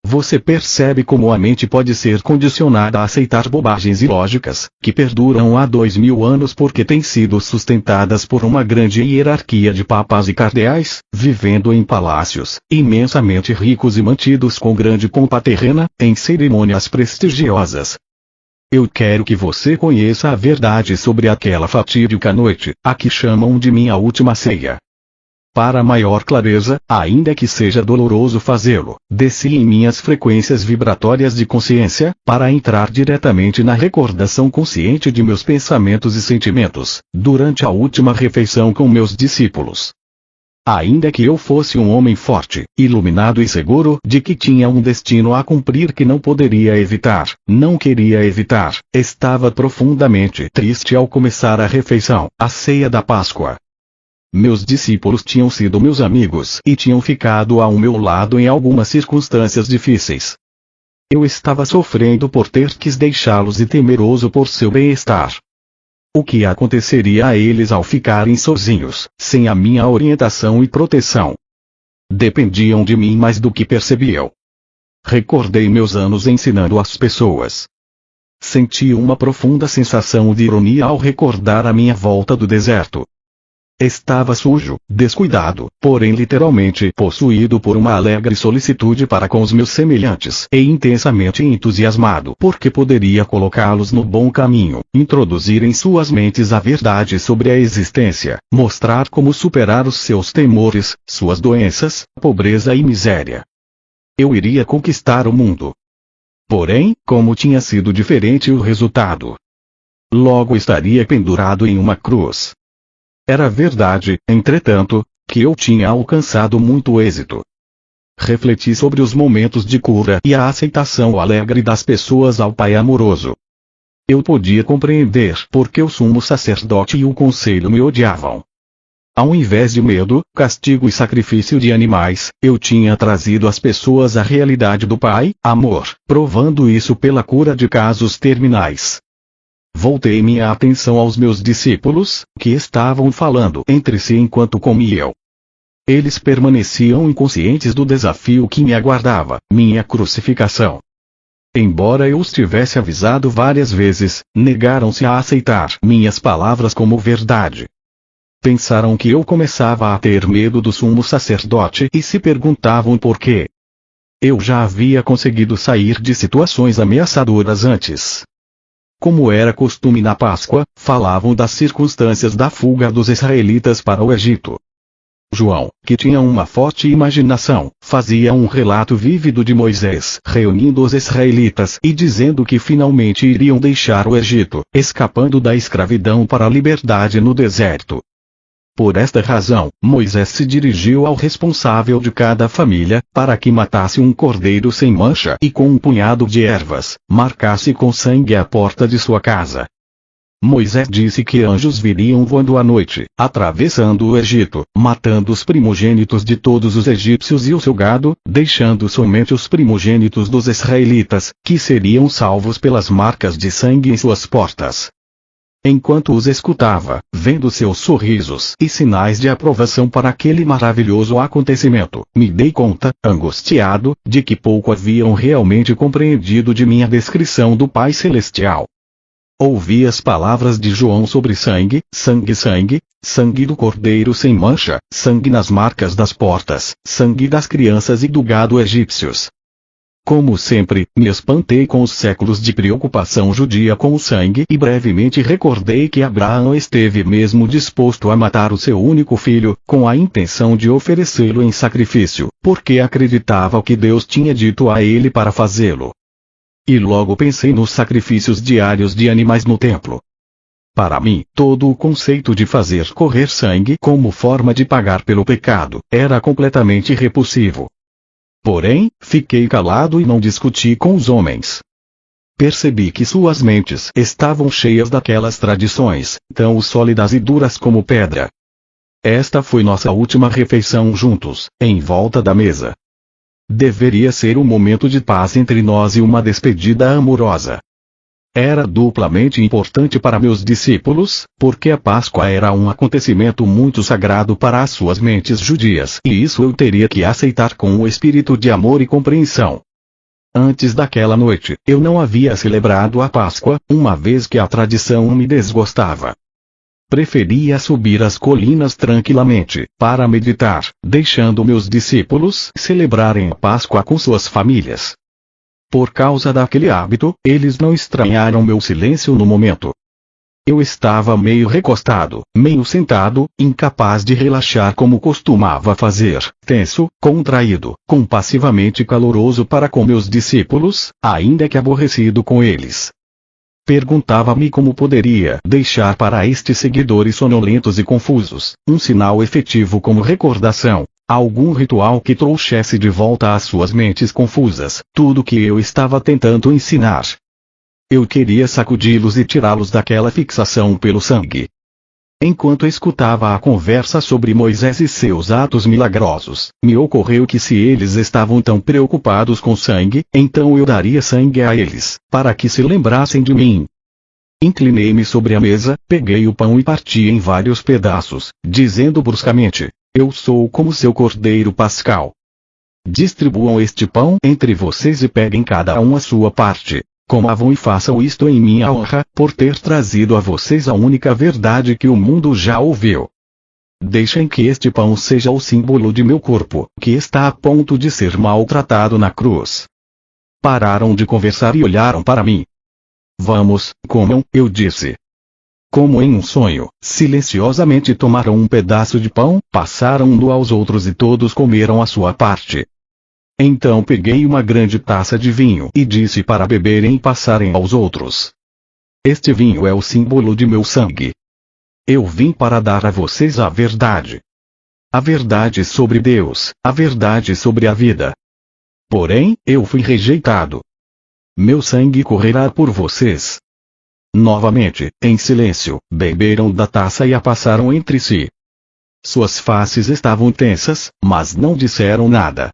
Você percebe como a mente pode ser condicionada a aceitar bobagens ilógicas, que perduram há 2000 anos porque têm sido sustentadas por uma grande hierarquia de papas e cardeais, vivendo em palácios, imensamente ricos e mantidos com grande pompa terrena, em cerimônias prestigiosas. Eu quero que você conheça a verdade sobre aquela fatídica noite, a que chamam de minha última ceia. Para maior clareza, ainda que seja doloroso fazê-lo, desci em minhas frequências vibratórias de consciência, para entrar diretamente na recordação consciente de meus pensamentos e sentimentos, durante a última refeição com meus discípulos. Ainda que eu fosse um homem forte, iluminado e seguro de que tinha um destino a cumprir que não poderia evitar, não queria evitar, estava profundamente triste ao começar a refeição, a ceia da Páscoa. Meus discípulos tinham sido meus amigos e tinham ficado ao meu lado em algumas circunstâncias difíceis. Eu estava sofrendo por ter que deixá-los e temeroso por seu bem-estar. O que aconteceria a eles ao ficarem sozinhos, sem a minha orientação e proteção? Dependiam de mim mais do que percebiam. Recordei meus anos ensinando as pessoas. Senti uma profunda sensação de ironia ao recordar a minha volta do deserto. Estava sujo, descuidado, porém literalmente possuído por uma alegre solicitude para com os meus semelhantes e intensamente entusiasmado porque poderia colocá-los no bom caminho, introduzir em suas mentes a verdade sobre a existência, mostrar como superar os seus temores, suas doenças, pobreza e miséria. Eu iria conquistar o mundo. Porém, como tinha sido diferente o resultado? Logo estaria pendurado em uma cruz. Era verdade, entretanto, que eu tinha alcançado muito êxito. Refleti sobre os momentos de cura e a aceitação alegre das pessoas ao Pai amoroso. Eu podia compreender porque o sumo sacerdote e o conselho me odiavam. Ao invés de medo, castigo e sacrifício de animais, eu tinha trazido às pessoas a realidade do Pai, amor, provando isso pela cura de casos terminais. Voltei minha atenção aos meus discípulos, que estavam falando entre si enquanto comiam. Eles permaneciam inconscientes do desafio que me aguardava, minha crucificação. Embora eu os tivesse avisado várias vezes, negaram-se a aceitar minhas palavras como verdade. Pensaram que eu começava a ter medo do sumo sacerdote e se perguntavam por quê. Eu já havia conseguido sair de situações ameaçadoras antes. Como era costume na Páscoa, falavam das circunstâncias da fuga dos israelitas para o Egito. João, que tinha uma forte imaginação, fazia um relato vívido de Moisés reunindo os israelitas e dizendo que finalmente iriam deixar o Egito, escapando da escravidão para a liberdade no deserto. Por esta razão, Moisés se dirigiu ao responsável de cada família, para que matasse um cordeiro sem mancha e com um punhado de ervas, marcasse com sangue a porta de sua casa. Moisés disse que anjos viriam voando à noite, atravessando o Egito, matando os primogênitos de todos os egípcios e o seu gado, deixando somente os primogênitos dos israelitas, que seriam salvos pelas marcas de sangue em suas portas. Enquanto os escutava, vendo seus sorrisos e sinais de aprovação para aquele maravilhoso acontecimento, me dei conta, angustiado, de que pouco haviam realmente compreendido de minha descrição do Pai Celestial. Ouvi as palavras de João sobre sangue, sangue, sangue, sangue do cordeiro sem mancha, sangue nas marcas das portas, sangue das crianças e do gado egípcios. Como sempre, me espantei com os séculos de preocupação judia com o sangue e brevemente recordei que Abraão esteve mesmo disposto a matar o seu único filho, com a intenção de oferecê-lo em sacrifício, porque acreditava que Deus tinha dito a ele para fazê-lo. E logo pensei nos sacrifícios diários de animais no templo. Para mim, todo o conceito de fazer correr sangue como forma de pagar pelo pecado, era completamente repulsivo. Porém, fiquei calado e não discuti com os homens. Percebi que suas mentes estavam cheias daquelas tradições, tão sólidas e duras como pedra. Esta foi nossa última refeição juntos, em volta da mesa. Deveria ser um momento de paz entre nós e uma despedida amorosa. Era duplamente importante para meus discípulos, porque a Páscoa era um acontecimento muito sagrado para as suas mentes judias, e isso eu teria que aceitar com um espírito de amor e compreensão. Antes daquela noite, eu não havia celebrado a Páscoa, uma vez que a tradição me desgostava. Preferia subir as colinas tranquilamente, para meditar, deixando meus discípulos celebrarem a Páscoa com suas famílias. Por causa daquele hábito, eles não estranharam meu silêncio no momento. Eu estava meio recostado, meio sentado, incapaz de relaxar como costumava fazer, tenso, contraído, compassivamente caloroso para com meus discípulos, ainda que aborrecido com eles. Perguntava-me como poderia deixar para estes seguidores sonolentos e confusos, um sinal efetivo como recordação, algum ritual que trouxesse de volta às suas mentes confusas, tudo que eu estava tentando ensinar. Eu queria sacudi-los e tirá-los daquela fixação pelo sangue. Enquanto escutava a conversa sobre Moisés e seus atos milagrosos, me ocorreu que se eles estavam tão preocupados com sangue, então eu daria sangue a eles, para que se lembrassem de mim. Inclinei-me sobre a mesa, peguei o pão e parti em vários pedaços, dizendo bruscamente: eu sou como seu cordeiro pascal. Distribuam este pão entre vocês e peguem cada um a sua parte. Comam e façam isto em minha honra, por ter trazido a vocês a única verdade que o mundo já ouviu. Deixem que este pão seja o símbolo de meu corpo, que está a ponto de ser maltratado na cruz. Pararam de conversar e olharam para mim. Vamos, comam, eu disse. Como em um sonho, silenciosamente tomaram um pedaço de pão, passaram-no aos outros e todos comeram a sua parte. Então peguei uma grande taça de vinho e disse para beberem e passarem aos outros. Este vinho é o símbolo de meu sangue. Eu vim para dar a vocês a verdade. A verdade sobre Deus, a verdade sobre a vida. Porém, eu fui rejeitado. Meu sangue correrá por vocês. Novamente, em silêncio, beberam da taça e a passaram entre si. Suas faces estavam tensas, mas não disseram nada.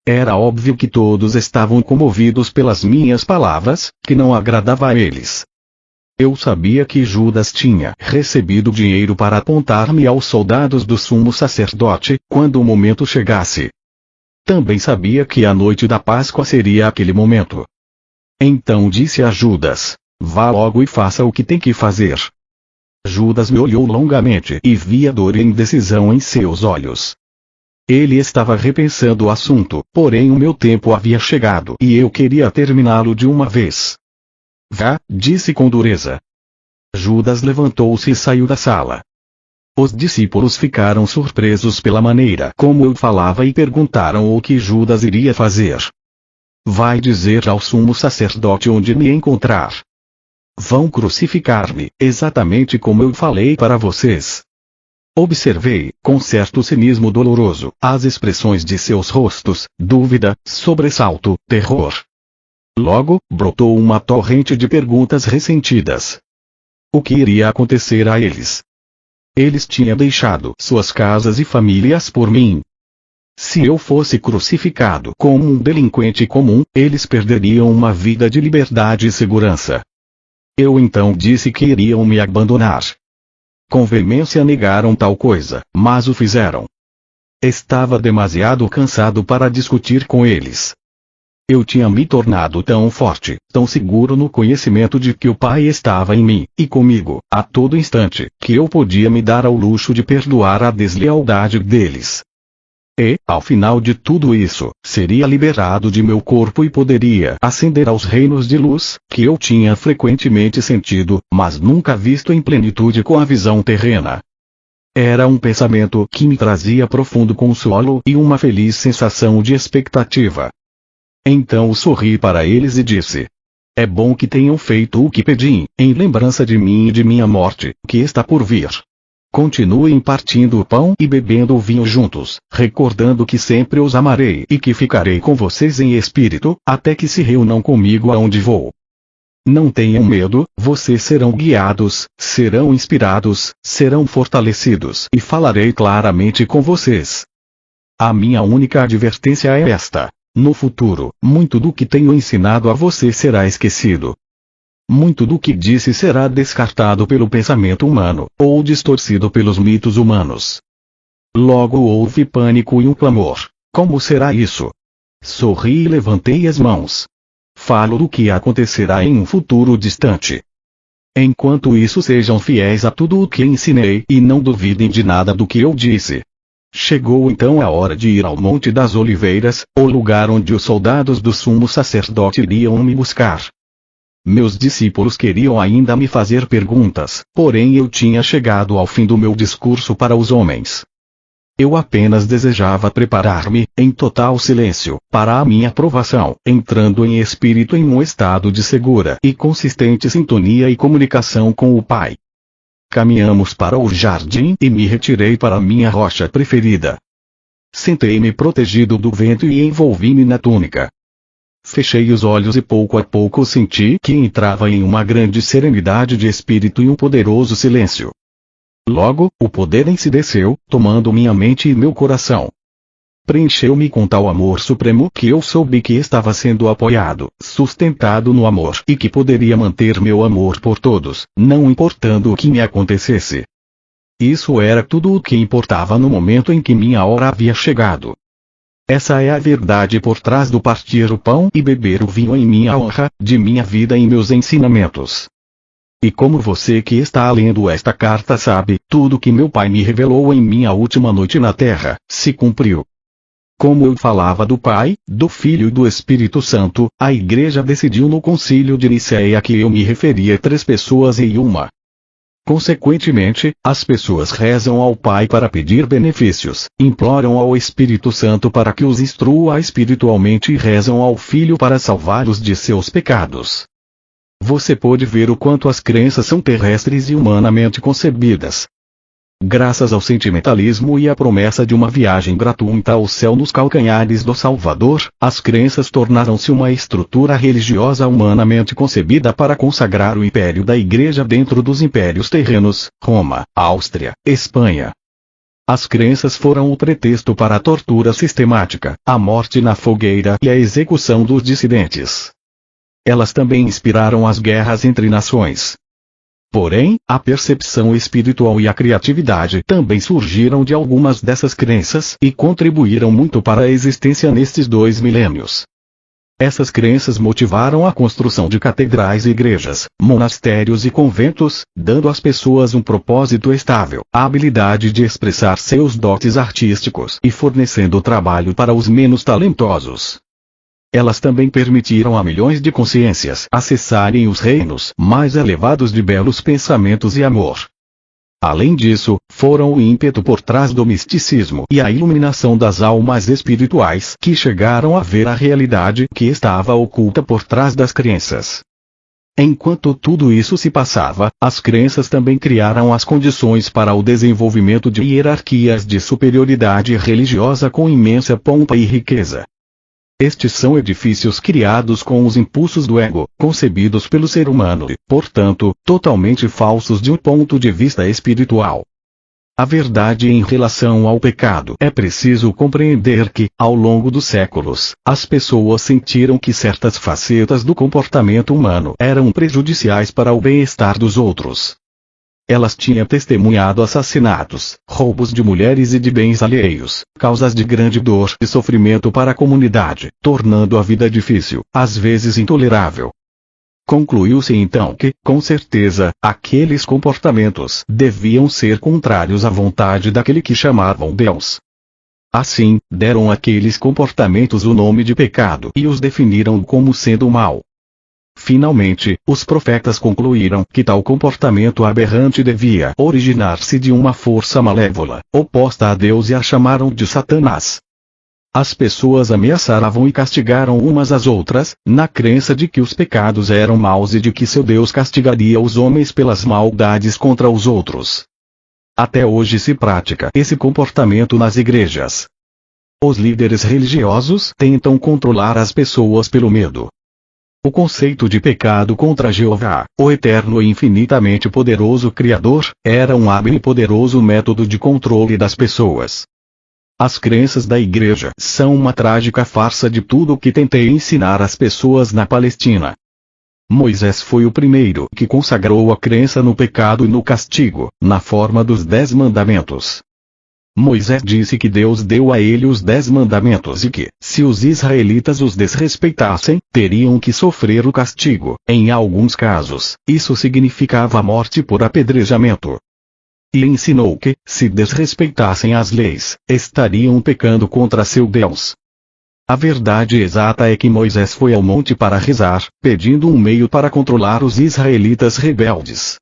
Era óbvio que todos estavam comovidos pelas minhas palavras, que não agradava a eles. Eu sabia que Judas tinha recebido dinheiro para apontar-me aos soldados do sumo sacerdote, quando o momento chegasse. Também sabia que a noite da Páscoa seria aquele momento. Então disse a Judas: vá logo e faça o que tem que fazer. Judas me olhou longamente e vi a dor e indecisão em seus olhos. Ele estava repensando o assunto, porém o meu tempo havia chegado e eu queria terminá-lo de uma vez. Vá, disse com dureza. Judas levantou-se e saiu da sala. Os discípulos ficaram surpresos pela maneira como eu falava e perguntaram o que Judas iria fazer. Vai dizer ao sumo sacerdote onde me encontrar. Vão crucificar-me, exatamente como eu falei para vocês. Observei, com certo cinismo doloroso, as expressões de seus rostos, dúvida, sobressalto, terror. Logo, brotou uma torrente de perguntas ressentidas. o que iria acontecer a eles? Eles tinham deixado suas casas e famílias por mim. Se eu fosse crucificado como um delinquente comum, eles perderiam uma vida de liberdade e segurança. Eu então disse que iriam me abandonar. Com veemência negaram tal coisa, mas o fizeram. Estava demasiado cansado para discutir com eles. Eu tinha me tornado tão forte, tão seguro no conhecimento de que o Pai estava em mim, e comigo, a todo instante, que eu podia me dar ao luxo de perdoar a deslealdade deles. E, ao final de tudo isso, seria liberado de meu corpo e poderia ascender aos reinos de luz, que eu tinha frequentemente sentido, mas nunca visto em plenitude com a visão terrena. Era um pensamento que me trazia profundo consolo e uma feliz sensação de expectativa. Então sorri para eles e disse: é bom que tenham feito o que pedi, em lembrança de mim e de minha morte, que está por vir. Continuem partindo o pão e bebendo o vinho juntos, recordando que sempre os amarei e que ficarei com vocês em espírito, até que se reúnam comigo aonde vou. Não tenham medo, vocês serão guiados, serão inspirados, serão fortalecidos e falarei claramente com vocês. A minha única advertência é esta: no futuro, muito do que tenho ensinado a você será esquecido. Muito do que disse será descartado pelo pensamento humano, ou distorcido pelos mitos humanos. Logo houve pânico e um clamor: como será isso? Sorri e levantei as mãos. Falo do que acontecerá em um futuro distante. Enquanto isso, sejam fiéis a tudo o que ensinei e não duvidem de nada do que eu disse. Chegou então a hora de ir ao Monte das Oliveiras, o lugar onde os soldados do sumo sacerdote iriam me buscar. Meus discípulos queriam ainda me fazer perguntas, porém eu tinha chegado ao fim do meu discurso para os homens. Eu apenas desejava preparar-me, em total silêncio, para a minha aprovação, entrando em espírito em um estado de segura e consistente sintonia e comunicação com o Pai. Caminhamos para o jardim e me retirei para minha rocha preferida. Sentei-me protegido do vento e envolvi-me na túnica. Fechei os olhos e pouco a pouco senti que entrava em uma grande serenidade de espírito e um poderoso silêncio. Logo, o poder em si desceu, tomando minha mente e meu coração. Preencheu-me com tal amor supremo que eu soube que estava sendo apoiado, sustentado no amor e que poderia manter meu amor por todos, não importando o que me acontecesse. Isso era tudo o que importava no momento em que minha hora havia chegado. Essa é a verdade por trás do partir o pão e beber o vinho em minha honra, de minha vida e meus ensinamentos. E como você que está lendo esta carta sabe, tudo que meu Pai me revelou em minha última noite na Terra, se cumpriu. Como eu falava do Pai, do Filho e do Espírito Santo, a Igreja decidiu no Concílio de Nicéia que eu me referia a 3 pessoas em uma. Consequentemente, as pessoas rezam ao Pai para pedir benefícios, imploram ao Espírito Santo para que os instrua espiritualmente e rezam ao Filho para salvá-los de seus pecados. Você pode ver o quanto as crenças são terrestres e humanamente concebidas. Graças ao sentimentalismo e à promessa de uma viagem gratuita ao céu nos calcanhares do Salvador, as crenças tornaram-se uma estrutura religiosa humanamente concebida para consagrar o império da Igreja dentro dos impérios terrenos, Roma, Áustria, Espanha. As crenças foram o pretexto para a tortura sistemática, a morte na fogueira e a execução dos dissidentes. Elas também inspiraram as guerras entre nações. Porém, a percepção espiritual e a criatividade também surgiram de algumas dessas crenças e contribuíram muito para a existência nestes 2 milênios. Essas crenças motivaram a construção de catedrais e igrejas, monastérios e conventos, dando às pessoas um propósito estável, a habilidade de expressar seus dotes artísticos e fornecendo trabalho para os menos talentosos. Elas também permitiram a milhões de consciências acessarem os reinos mais elevados de belos pensamentos e amor. Além disso, foram o ímpeto por trás do misticismo e a iluminação das almas espirituais que chegaram a ver a realidade que estava oculta por trás das crenças. Enquanto tudo isso se passava, as crenças também criaram as condições para o desenvolvimento de hierarquias de superioridade religiosa com imensa pompa e riqueza. Estes são edifícios criados com os impulsos do ego, concebidos pelo ser humano e, portanto, totalmente falsos de um ponto de vista espiritual. A verdade em relação ao pecado é preciso compreender que, ao longo dos séculos, as pessoas sentiram que certas facetas do comportamento humano eram prejudiciais para o bem-estar dos outros. Elas tinham testemunhado assassinatos, roubos de mulheres e de bens alheios, causas de grande dor e sofrimento para a comunidade, tornando a vida difícil, às vezes intolerável. Concluiu-se então que, com certeza, aqueles comportamentos deviam ser contrários à vontade daquele que chamavam Deus. Assim, deram àqueles comportamentos o nome de pecado e os definiram como sendo mal. Finalmente, os profetas concluíram que tal comportamento aberrante devia originar-se de uma força malévola, oposta a Deus, e a chamaram de Satanás. As pessoas ameaçavam e castigaram umas às outras, na crença de que os pecados eram maus e de que seu Deus castigaria os homens pelas maldades contra os outros. Até hoje se pratica esse comportamento nas igrejas. Os líderes religiosos tentam controlar as pessoas pelo medo. O conceito de pecado contra Jeová, o eterno e infinitamente poderoso Criador, era um hábil e poderoso método de controle das pessoas. As crenças da igreja são uma trágica farsa de tudo o que tentei ensinar às pessoas na Palestina. Moisés foi o primeiro que consagrou a crença no pecado e no castigo, na forma dos 10 mandamentos. Moisés disse que Deus deu a ele os 10 mandamentos e que, se os israelitas os desrespeitassem, teriam que sofrer o castigo. Em alguns casos, isso significava a morte por apedrejamento. E ensinou que, se desrespeitassem as leis, estariam pecando contra seu Deus. A verdade exata é que Moisés foi ao monte para rezar, pedindo um meio para controlar os israelitas rebeldes.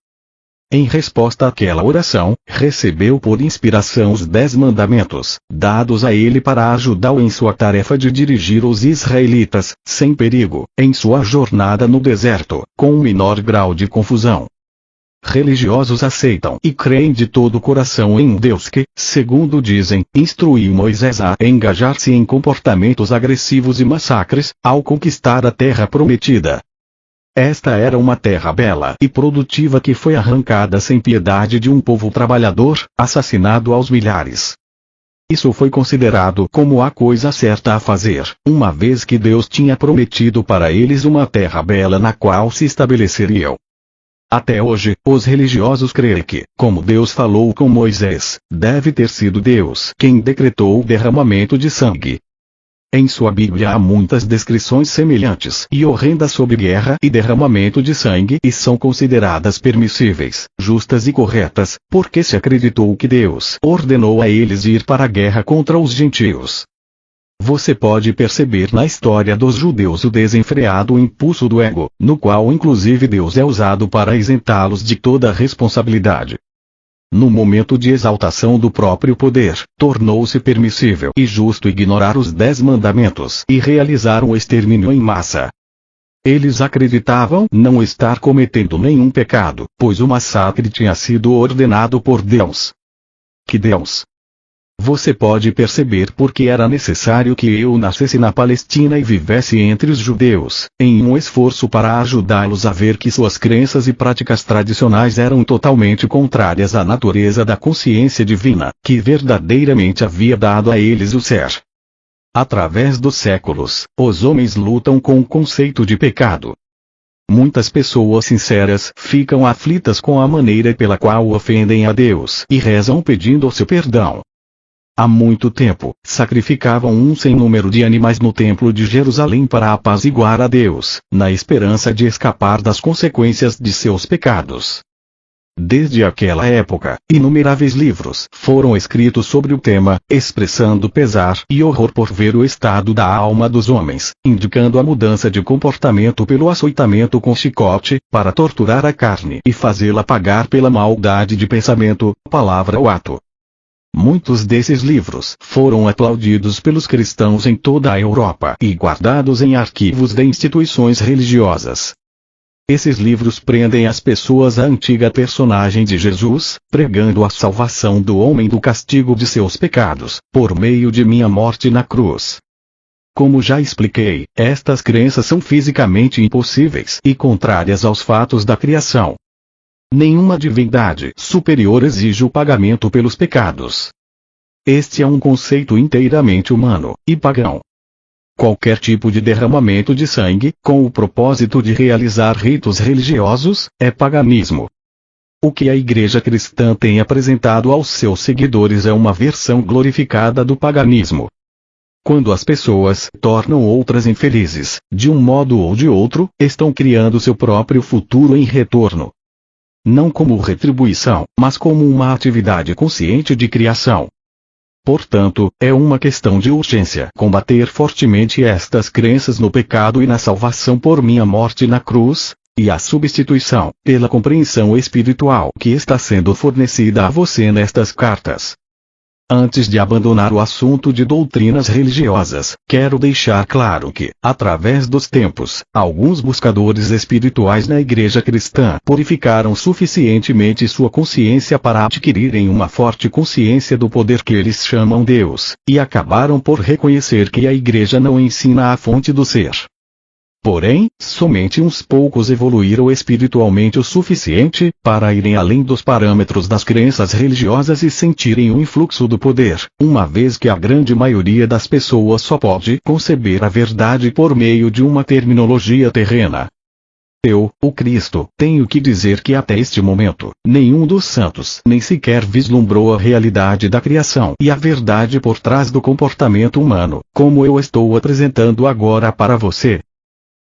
Em resposta àquela oração, recebeu por inspiração os 10 mandamentos, dados a ele para ajudá-lo em sua tarefa de dirigir os israelitas, sem perigo, em sua jornada no deserto, com um menor grau de confusão. Religiosos aceitam e creem de todo o coração em um Deus que, segundo dizem, instruiu Moisés a engajar-se em comportamentos agressivos e massacres, ao conquistar a terra prometida. Esta era uma terra bela e produtiva que foi arrancada sem piedade de um povo trabalhador, assassinado aos milhares. Isso foi considerado como a coisa certa a fazer, uma vez que Deus tinha prometido para eles uma terra bela na qual se estabeleceriam. Até hoje, os religiosos creem que, como Deus falou com Moisés, deve ter sido Deus quem decretou o derramamento de sangue. Em sua Bíblia há muitas descrições semelhantes e horrendas sobre guerra e derramamento de sangue e são consideradas permissíveis, justas e corretas, porque se acreditou que Deus ordenou a eles ir para a guerra contra os gentios. Você pode perceber na história dos judeus o desenfreado impulso do ego, no qual inclusive Deus é usado para isentá-los de toda responsabilidade. No momento de exaltação do próprio poder, tornou-se permissível e justo ignorar os 10 mandamentos e realizar um extermínio em massa. Eles acreditavam não estar cometendo nenhum pecado, pois o massacre tinha sido ordenado por Deus. Que Deus! Você pode perceber porque era necessário que eu nascesse na Palestina e vivesse entre os judeus, em um esforço para ajudá-los a ver que suas crenças e práticas tradicionais eram totalmente contrárias à natureza da consciência divina, que verdadeiramente havia dado a eles o ser. Através dos séculos, os homens lutam com o conceito de pecado. Muitas pessoas sinceras ficam aflitas com a maneira pela qual ofendem a Deus e rezam pedindo o seu perdão. Há muito tempo, sacrificavam um sem número de animais no templo de Jerusalém para apaziguar a Deus, na esperança de escapar das consequências de seus pecados. Desde aquela época, inumeráveis livros foram escritos sobre o tema, expressando pesar e horror por ver o estado da alma dos homens, indicando a mudança de comportamento pelo açoitamento com chicote, para torturar a carne e fazê-la pagar pela maldade de pensamento, palavra ou ato. Muitos desses livros foram aplaudidos pelos cristãos em toda a Europa e guardados em arquivos de instituições religiosas. Esses livros prendem as pessoas à antiga personagem de Jesus, pregando a salvação do homem do castigo de seus pecados, por meio de minha morte na cruz. Como já expliquei, estas crenças são fisicamente impossíveis e contrárias aos fatos da criação. Nenhuma divindade superior exige o pagamento pelos pecados. Este é um conceito inteiramente humano e pagão. Qualquer tipo de derramamento de sangue, com o propósito de realizar ritos religiosos, é paganismo. O que a Igreja Cristã tem apresentado aos seus seguidores é uma versão glorificada do paganismo. Quando as pessoas tornam outras infelizes, de um modo ou de outro, estão criando seu próprio futuro em retorno. Não como retribuição, mas como uma atividade consciente de criação. Portanto, é uma questão de urgência combater fortemente estas crenças no pecado e na salvação por minha morte na cruz, e a substituição, pela compreensão espiritual que está sendo fornecida a você nestas cartas. Antes de abandonar o assunto de doutrinas religiosas, quero deixar claro que, através dos tempos, alguns buscadores espirituais na Igreja Cristã purificaram suficientemente sua consciência para adquirirem uma forte consciência do poder que eles chamam Deus, e acabaram por reconhecer que a Igreja não ensina a fonte do ser. Porém, somente uns poucos evoluíram espiritualmente o suficiente para irem além dos parâmetros das crenças religiosas e sentirem o influxo do poder, uma vez que a grande maioria das pessoas só pode conceber a verdade por meio de uma terminologia terrena. Eu, o Cristo, tenho que dizer que até este momento, nenhum dos santos nem sequer vislumbrou a realidade da criação e a verdade por trás do comportamento humano, como eu estou apresentando agora para você.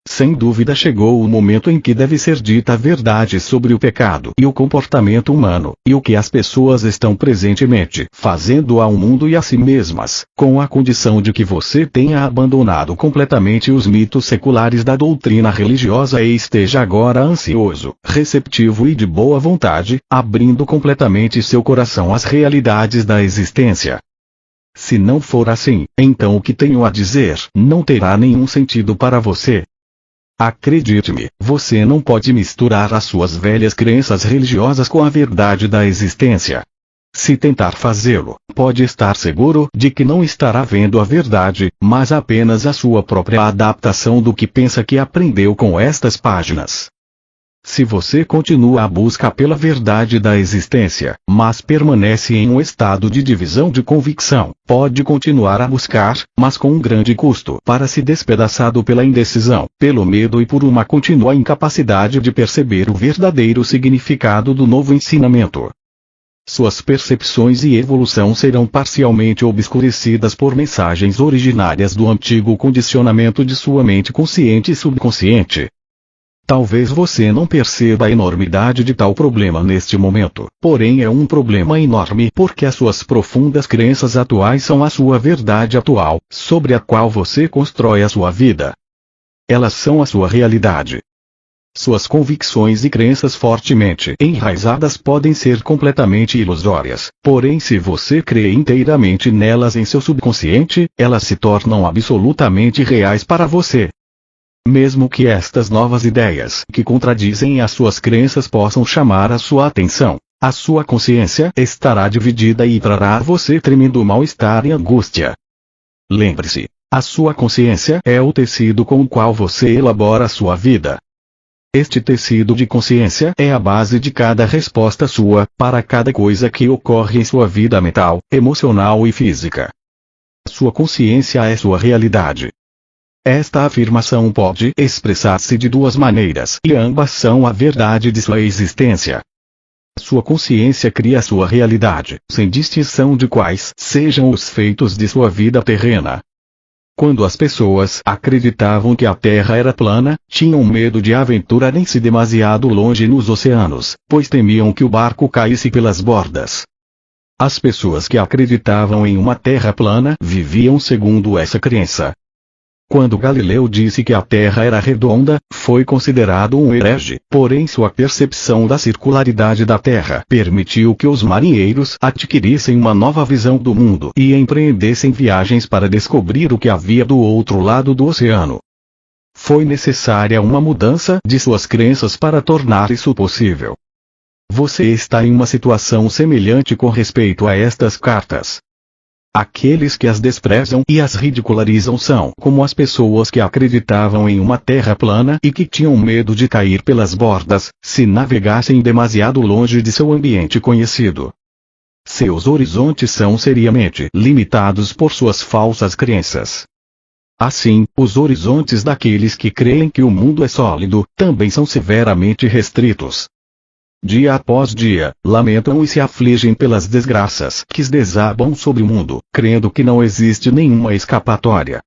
Sem dúvida chegou o momento em que deve ser dita a verdade sobre o pecado e o comportamento humano, e o que as pessoas estão presentemente fazendo ao mundo e a si mesmas, com a condição de que você tenha abandonado completamente os mitos seculares da doutrina religiosa e esteja agora ansioso, receptivo e de boa vontade, abrindo completamente seu coração às realidades da existência. Se não for assim, então o que tenho a dizer não terá nenhum sentido para você. Acredite-me, você não pode misturar as suas velhas crenças religiosas com a verdade da existência. Se tentar fazê-lo, pode estar seguro de que não estará vendo a verdade, mas apenas a sua própria adaptação do que pensa que aprendeu com estas páginas. Se você continua a busca pela verdade da existência, mas permanece em um estado de divisão de convicção, pode continuar a buscar, mas com um grande custo para se despedaçado pela indecisão, pelo medo e por uma contínua incapacidade de perceber o verdadeiro significado do novo ensinamento. Suas percepções e evolução serão parcialmente obscurecidas por mensagens originárias do antigo condicionamento de sua mente consciente e subconsciente. Talvez você não perceba a enormidade de tal problema neste momento, porém é um problema enorme porque as suas profundas crenças atuais são a sua verdade atual, sobre a qual você constrói a sua vida. Elas são a sua realidade. Suas convicções e crenças fortemente enraizadas podem ser completamente ilusórias, porém se você crê inteiramente nelas em seu subconsciente, elas se tornam absolutamente reais para você. Mesmo que estas novas ideias que contradizem as suas crenças possam chamar a sua atenção, a sua consciência estará dividida e trará a você tremendo mal-estar e angústia. Lembre-se, a sua consciência é o tecido com o qual você elabora a sua vida. Este tecido de consciência é a base de cada resposta sua, para cada coisa que ocorre em sua vida mental, emocional e física. Sua consciência é sua realidade. Esta afirmação pode expressar-se de duas maneiras e ambas são a verdade de sua existência. Sua consciência cria sua realidade, sem distinção de quais sejam os feitos de sua vida terrena. Quando as pessoas acreditavam que a Terra era plana, tinham medo de aventurarem-se demasiado longe nos oceanos, pois temiam que o barco caísse pelas bordas. As pessoas que acreditavam em uma Terra plana viviam segundo essa crença. Quando Galileu disse que a Terra era redonda, foi considerado um herege, porém sua percepção da circularidade da Terra permitiu que os marinheiros adquirissem uma nova visão do mundo e empreendessem viagens para descobrir o que havia do outro lado do oceano. Foi necessária uma mudança de suas crenças para tornar isso possível. Você está em uma situação semelhante com respeito a estas cartas. Aqueles que as desprezam e as ridicularizam são como as pessoas que acreditavam em uma terra plana e que tinham medo de cair pelas bordas, se navegassem demasiado longe de seu ambiente conhecido. Seus horizontes são seriamente limitados por suas falsas crenças. Assim, os horizontes daqueles que creem que o mundo é sólido, também são severamente restritos. Dia após dia, lamentam e se afligem pelas desgraças que desabam sobre o mundo, crendo que não existe nenhuma escapatória.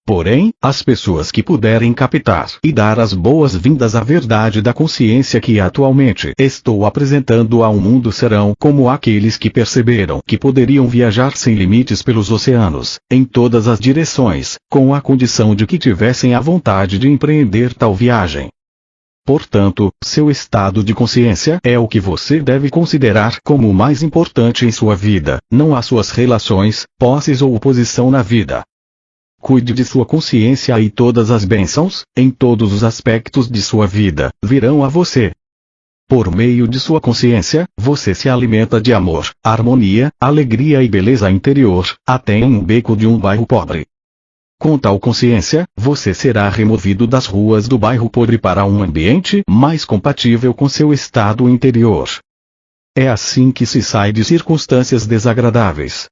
Porém, as pessoas que puderem captar e dar as boas-vindas à verdade da consciência que atualmente estou apresentando ao mundo serão como aqueles que perceberam que poderiam viajar sem limites pelos oceanos, em todas as direções, com a condição de que tivessem a vontade de empreender tal viagem. Portanto, seu estado de consciência é o que você deve considerar como o mais importante em sua vida, não as suas relações, posses ou posição na vida. Cuide de sua consciência e todas as bênçãos, em todos os aspectos de sua vida, virão a você. Por meio de sua consciência, você se alimenta de amor, harmonia, alegria e beleza interior, até em um beco de um bairro pobre. Com tal consciência, você será removido das ruas do bairro pobre para um ambiente mais compatível com seu estado interior. É assim que se sai de circunstâncias desagradáveis.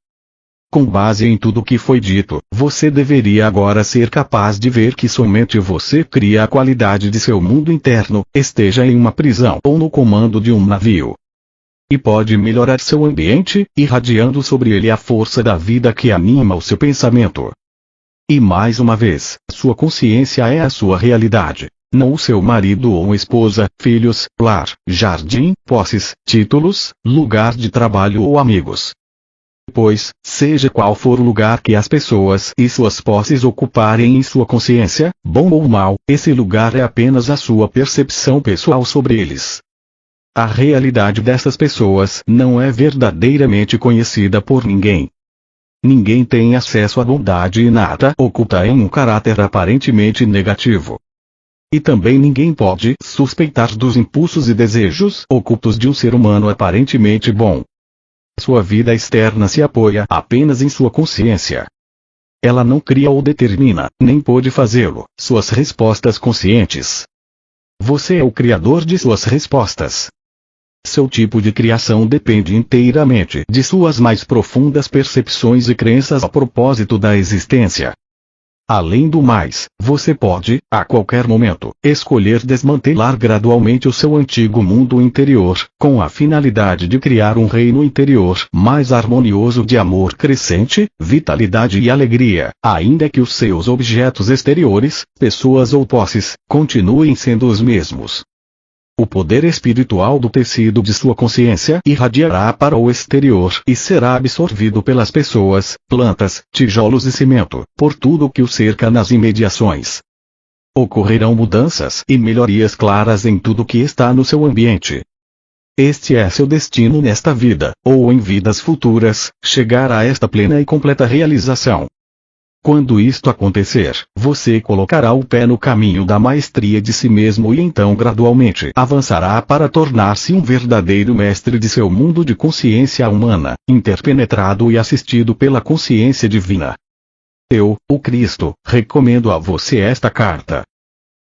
Com base em tudo o que foi dito, você deveria agora ser capaz de ver que somente você cria a qualidade de seu mundo interno, esteja em uma prisão ou no comando de um navio. E pode melhorar seu ambiente, irradiando sobre ele a força da vida que anima o seu pensamento. E mais uma vez, sua consciência é a sua realidade, não o seu marido ou esposa, filhos, lar, jardim, posses, títulos, lugar de trabalho ou amigos. Pois, seja qual for o lugar que as pessoas e suas posses ocuparem em sua consciência, bom ou mal, esse lugar é apenas a sua percepção pessoal sobre eles. A realidade dessas pessoas não é verdadeiramente conhecida por ninguém. Ninguém tem acesso à bondade inata oculta em um caráter aparentemente negativo. E também ninguém pode suspeitar dos impulsos e desejos ocultos de um ser humano aparentemente bom. Sua vida externa se apoia apenas em sua consciência. Ela não cria ou determina, nem pode fazê-lo, suas respostas conscientes. Você é o criador de suas respostas. Seu tipo de criação depende inteiramente de suas mais profundas percepções e crenças a propósito da existência. Além do mais, você pode, a qualquer momento, escolher desmantelar gradualmente o seu antigo mundo interior, com a finalidade de criar um reino interior mais harmonioso de amor crescente, vitalidade e alegria, ainda que os seus objetos exteriores, pessoas ou posses, continuem sendo os mesmos. O poder espiritual do tecido de sua consciência irradiará para o exterior e será absorvido pelas pessoas, plantas, tijolos e cimento, por tudo o que o cerca nas imediações. Ocorrerão mudanças e melhorias claras em tudo que está no seu ambiente. Este é seu destino nesta vida, ou em vidas futuras, chegar a esta plena e completa realização. Quando isto acontecer, você colocará o pé no caminho da maestria de si mesmo e então gradualmente avançará para tornar-se um verdadeiro mestre de seu mundo de consciência humana, interpenetrado e assistido pela consciência divina. Eu, o Cristo, recomendo a você esta carta.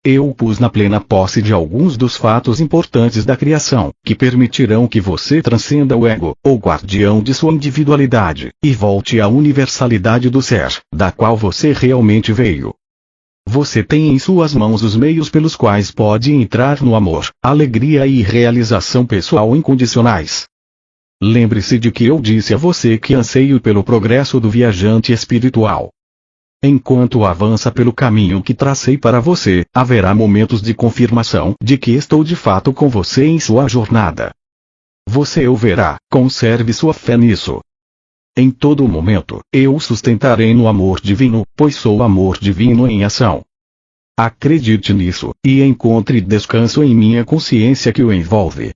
Eu o pus na plena posse de alguns dos fatos importantes da criação, que permitirão que você transcenda o ego, o guardião de sua individualidade, e volte à universalidade do ser, da qual você realmente veio. Você tem em suas mãos os meios pelos quais pode entrar no amor, alegria e realização pessoal incondicionais. Lembre-se de que eu disse a você que anseio pelo progresso do viajante espiritual. Enquanto avança pelo caminho que tracei para você, haverá momentos de confirmação de que estou de fato com você em sua jornada. Você o verá, conserve sua fé nisso. Em todo momento, eu o sustentarei no amor divino, pois sou amor divino em ação. Acredite nisso, e encontre descanso em minha consciência que o envolve.